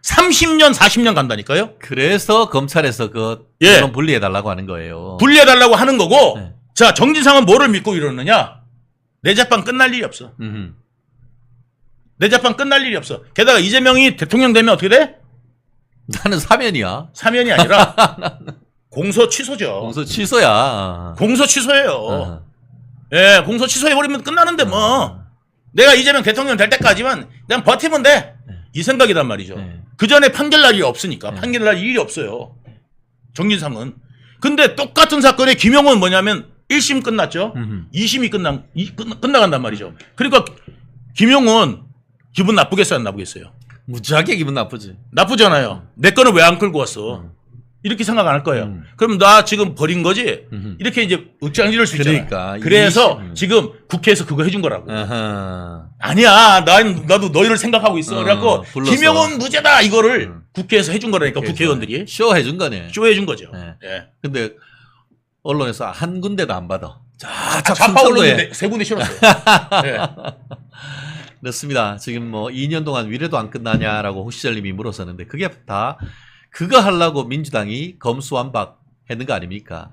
30년 40년 간다니까요. 그래서 검찰에서 그 언론 분리해달라고 하는 거예요. 분리해달라고 하는 거고. 자, 정진상은 뭐를 믿고 이러느냐? 내 재판 끝날 일이 없어. 내 재판 끝날 일이 없어. 게다가 이재명이 대통령 되면 어떻게 돼? 나는 사면이야. 사면이 아니라 공소 취소죠. 공소 취소야. 공소 취소예요. 예, 공소 취소해버리면 끝나는데 뭐. 내가 이재명 대통령 될 때까지만 그냥 버티면 돼. 이 생각이란 말이죠. 그 전에 판결날이 없으니까. 판결날 일이 없어요. 정진상은. 근데 똑같은 사건에 김용은 뭐냐면 1심 끝났죠. 2심이 끝나간단 말이죠. 그러니까 김용은 기분 나쁘겠어요, 안 나쁘겠어요? 무지하게 기분 나쁘지. 나쁘잖아요. 내 거는 왜 안 끌고 왔어? 이렇게 생각 안 할 거예요. 그럼 나 지금 버린 거지? 이렇게 이제 억지를 수 있잖아요. 그러니까. 그래서 지금 국회에서 그거 해준 거라고. 아니야. 나도 너희를 생각하고 있어. 그래갖고 김용은 무죄다 이거를 국회에서 해준 거라니까. 국회의원들이. 쇼 해준 거네. 쇼 해준 거죠. 예. 근데 언론에서 한 군데도 안 받아. 좌파 언론인데 세 군데 실었어요. 네. 그렇습니다. 지금 뭐 2년 동안 위례도 안 끝나냐라고 호시절님이 물었었는데 그게 다 그거 하려고 민주당이 검수완박 했는 거 아닙니까?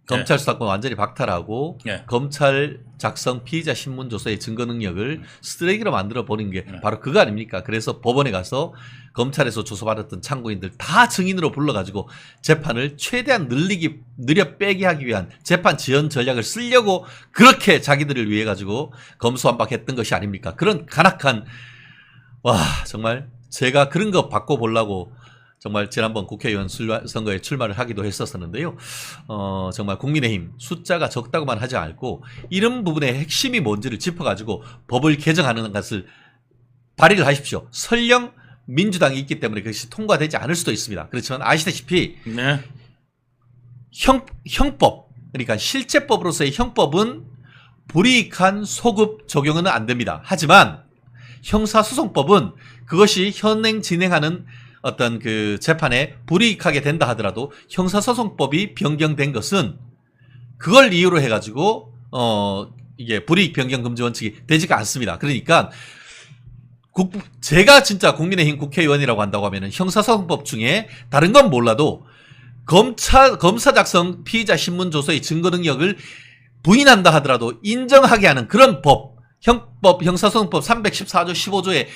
검찰 수사권 완전히 박탈하고 검찰 작성 피의자 신문 조서의 증거 능력을 쓰레기로 만들어 버린 게 바로 그거 아닙니까? 그래서 법원에 가서 검찰에서 조사받았던 참고인들 다 증인으로 불러가지고 재판을 최대한 느려 빼게 하기 위한 재판 지연 전략을 쓰려고 그렇게 자기들을 위해 가지고 검수완박했던 것이 아닙니까? 그런 간악한 와 정말 제가 그런 거 바꿔보려고 정말 지난번 국회의원 선거에 출마를 하기도 했었는데요. 정말 국민의힘 숫자가 적다고만 하지 않고 이런 부분의 핵심이 뭔지를 짚어가지고 법을 개정하는 것을 발의를 하십시오. 설령 민주당이 있기 때문에 그것이 통과되지 않을 수도 있습니다. 그렇지만 아시다시피 네. 형법 그러니까 실제법으로서의 형법은 불이익한 소급 적용은 안 됩니다. 하지만 형사소송법은 그것이 현행 진행하는 어떤 그 재판에 불이익하게 된다 하더라도 형사소송법이 변경된 것은 그걸 이유로 해가지고 이게 불이익 변경 금지 원칙이 되지가 않습니다. 그러니까 제가 진짜 국회의원이라고 한다고 하면은 형사소송법 중에 다른 건 몰라도 검사 작성 피의자 신문 조서의 증거 능력을 부인한다 하더라도 인정하게 하는 그런 법, 형사소송법 314조 15조에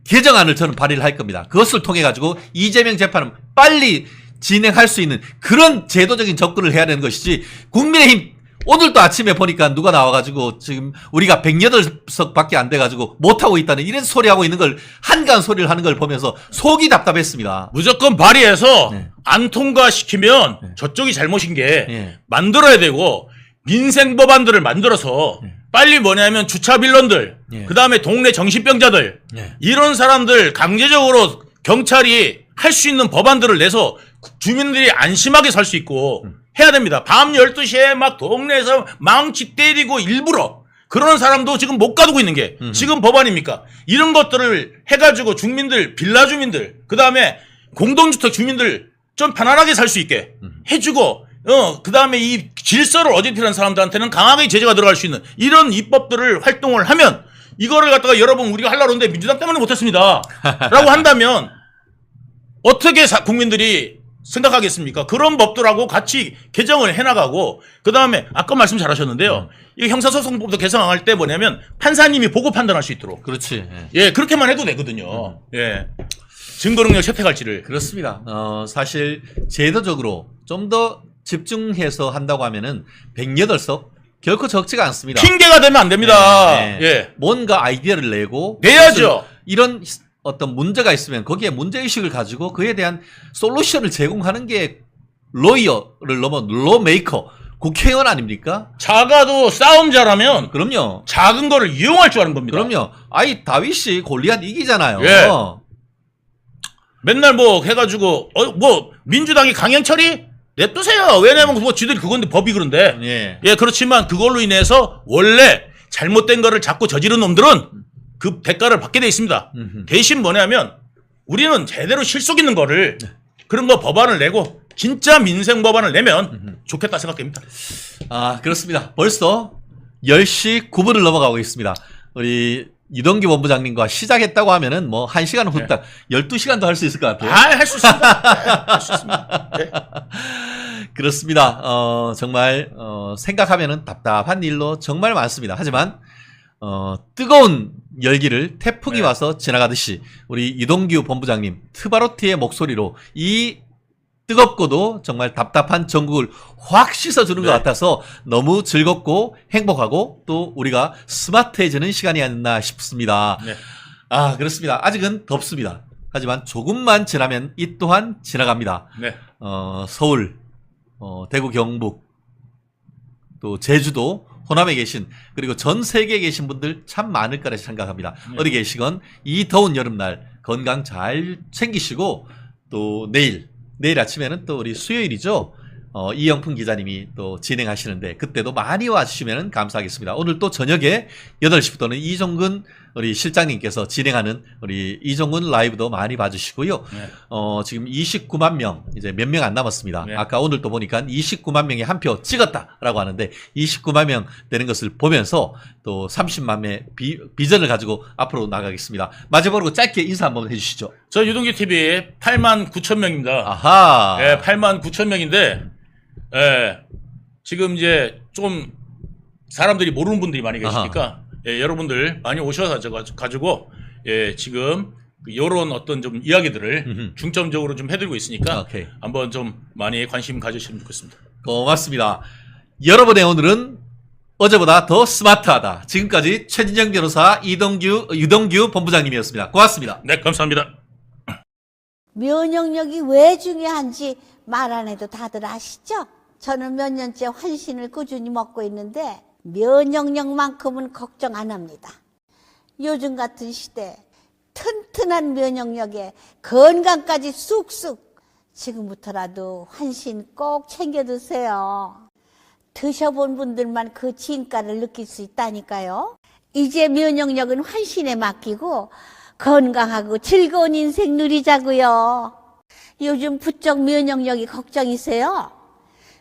개정안을 저는 발의를 할 겁니다. 그것을 통해 가지고 이재명 재판은 빨리 진행할 수 있는 그런 제도적인 접근을 해야 되는 것이지 국민의힘 오늘도 아침에 보니까 누가 나와가지고 지금 우리가 108석밖에 안 돼가지고 못하고 있다는 이런 소리하고 있는 걸 한가한 소리를 하는 걸 보면서 속이 답답했습니다. 무조건 발의해서 안 통과시키면 저쪽이 잘못인 게 만들어야 되고 민생 법안들을 만들어서 빨리 뭐냐면 주차 빌런들, 그 다음에 동네 정신병자들, 이런 사람들 강제적으로 경찰이 할 수 있는 법안들을 내서 주민들이 안심하게 살 수 있고 해야 됩니다. 밤 12시에 막 동네에서 망치 때리고 일부러 그런 사람도 지금 못 가두고 있는 게 지금 법안입니까? 이런 것들을 해가지고 주민들, 빌라 주민들, 그 다음에 공동주택 주민들 좀 편안하게 살 수 있게 해주고 그 다음에 이 질서를 어지럽히는 사람들한테는 강하게 제재가 들어갈 수 있는 이런 입법들을 활동을 하면 이거를 갖다가 여러분 우리가 하려고 하는데 민주당 때문에 못했습니다. 라고 한다면 어떻게 국민들이 생각하겠습니까? 그런 법들하고 같이 개정을 해나가고 그 다음에 아까 말씀 잘하셨는데요. 이 형사소송법도 개정할 때 뭐냐면 판사님이 보고 판단할 수 있도록. 그렇지. 예, 그렇게만 해도 되거든요. 예. 증거능력 채택할지를. 그렇습니다. 사실 제도적으로 좀 더 집중해서 한다고 하면은 108석 결코 적지가 않습니다. 핑계가 되면 안 됩니다. 예. 뭔가 아이디어를 내야죠. 이런 어떤 문제가 있으면 거기에 문제의식을 가지고 그에 대한 솔루션을 제공하는 게 로이어를 넘어 로메이커 국회의원 아닙니까? 작아도 싸움 잘하면 그럼요. 작은 거를 이용할 줄 아는 겁니다. 그럼요. 아이 다윗이 골리앗 이기잖아요. 예. 맨날 뭐 해가지고 뭐 민주당이 강행처리 냅두세요. 왜냐면 뭐 지들이 그건데 법이 그런데 예 그렇지만 그걸로 인해서 원래 잘못된 거를 자꾸 저지른 놈들은 그 대가를 받게 돼 있습니다. 대신 뭐냐면 우리는 제대로 실속 있는 거를 그런 거 법안을 내고 진짜 민생 법안을 내면 좋겠다 생각됩니다. 아 그렇습니다. 벌써 10시 9분을 넘어가고 있습니다. 우리 이동규 본부장님과 시작했다고 하면은 뭐 1시간 후딱 12시간도 할 수 있을 것 같아요. 할 수 있습니다. 할 수 있습니다. 네. 그렇습니다. 정말 생각하면은 답답한 일로 정말 많습니다. 하지만 뜨거운 열기를 태풍이 와서 지나가듯이 우리 이동규 본부장님 트바로티의 목소리로 이 뜨겁고도 정말 답답한 전국을 확 씻어주는 것 같아서 너무 즐겁고 행복하고 또 우리가 스마트해지는 시간이 아니었나 싶습니다. 아 그렇습니다. 아직은 덥습니다. 하지만 조금만 지나면 이 또한 지나갑니다. 서울, 대구, 경북, 또 제주도, 호남에 계신 그리고 전 세계에 계신 분들 참 많을 거라 생각합니다. 어디 계시건 이 더운 여름날 건강 잘 챙기시고 또 내일 아침에는 또 우리 수요일이죠. 이영풍 기자님이 또 진행하시는데 그때도 많이 와주시면 감사하겠습니다. 오늘 또 저녁에 8시부터는 이종근 우리 실장님께서 진행하는 우리 이종훈 라이브도 많이 봐주시고요. 네. 지금 29만 명, 이제 몇 명 안 남았습니다. 네. 아까 오늘 또 보니까 29만 명이 한 표 찍었다라고 하는데 29만 명 되는 것을 보면서 또 30만 명의 비전을 가지고 앞으로 나가겠습니다. 마지막으로 짧게 인사 한번 해주시죠. 저 유동규 TV 8만 9천 명입니다. 아하. 예, 8만 9천 명인데, 예, 지금 이제 좀 사람들이 모르는 분들이 많이 계시니까, 예, 여러분들 많이 오셔서 가지고, 예, 지금 이런 어떤 좀 이야기들을 중점적으로 좀 해드리고 있으니까, 오케이. 한번 좀 많이 관심 가주시면 좋겠습니다. 고맙습니다. 여러분의 오늘은 어제보다 더 스마트하다. 지금까지 최진영 변호사 유동규 본부장님이었습니다. 고맙습니다. 네, 감사합니다. 면역력이 왜 중요한지 말 안 해도 다들 아시죠? 저는 몇 년째 환신을 꾸준히 먹고 있는데 면역력만큼은 걱정 안 합니다. 요즘 같은 시대 튼튼한 면역력에 건강까지 쑥쑥 지금부터라도 환신 꼭 챙겨 드세요. 드셔본 분들만 그 진가를 느낄 수 있다니까요. 이제 면역력은 환신에 맡기고 건강하고 즐거운 인생 누리자고요. 요즘 부쩍 면역력이 걱정이세요?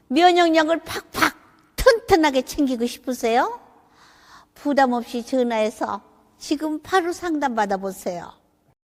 면역력을 팍팍 튼튼하게 챙기고 싶으세요? 부담 없이 전화해서 지금 바로 상담 받아보세요.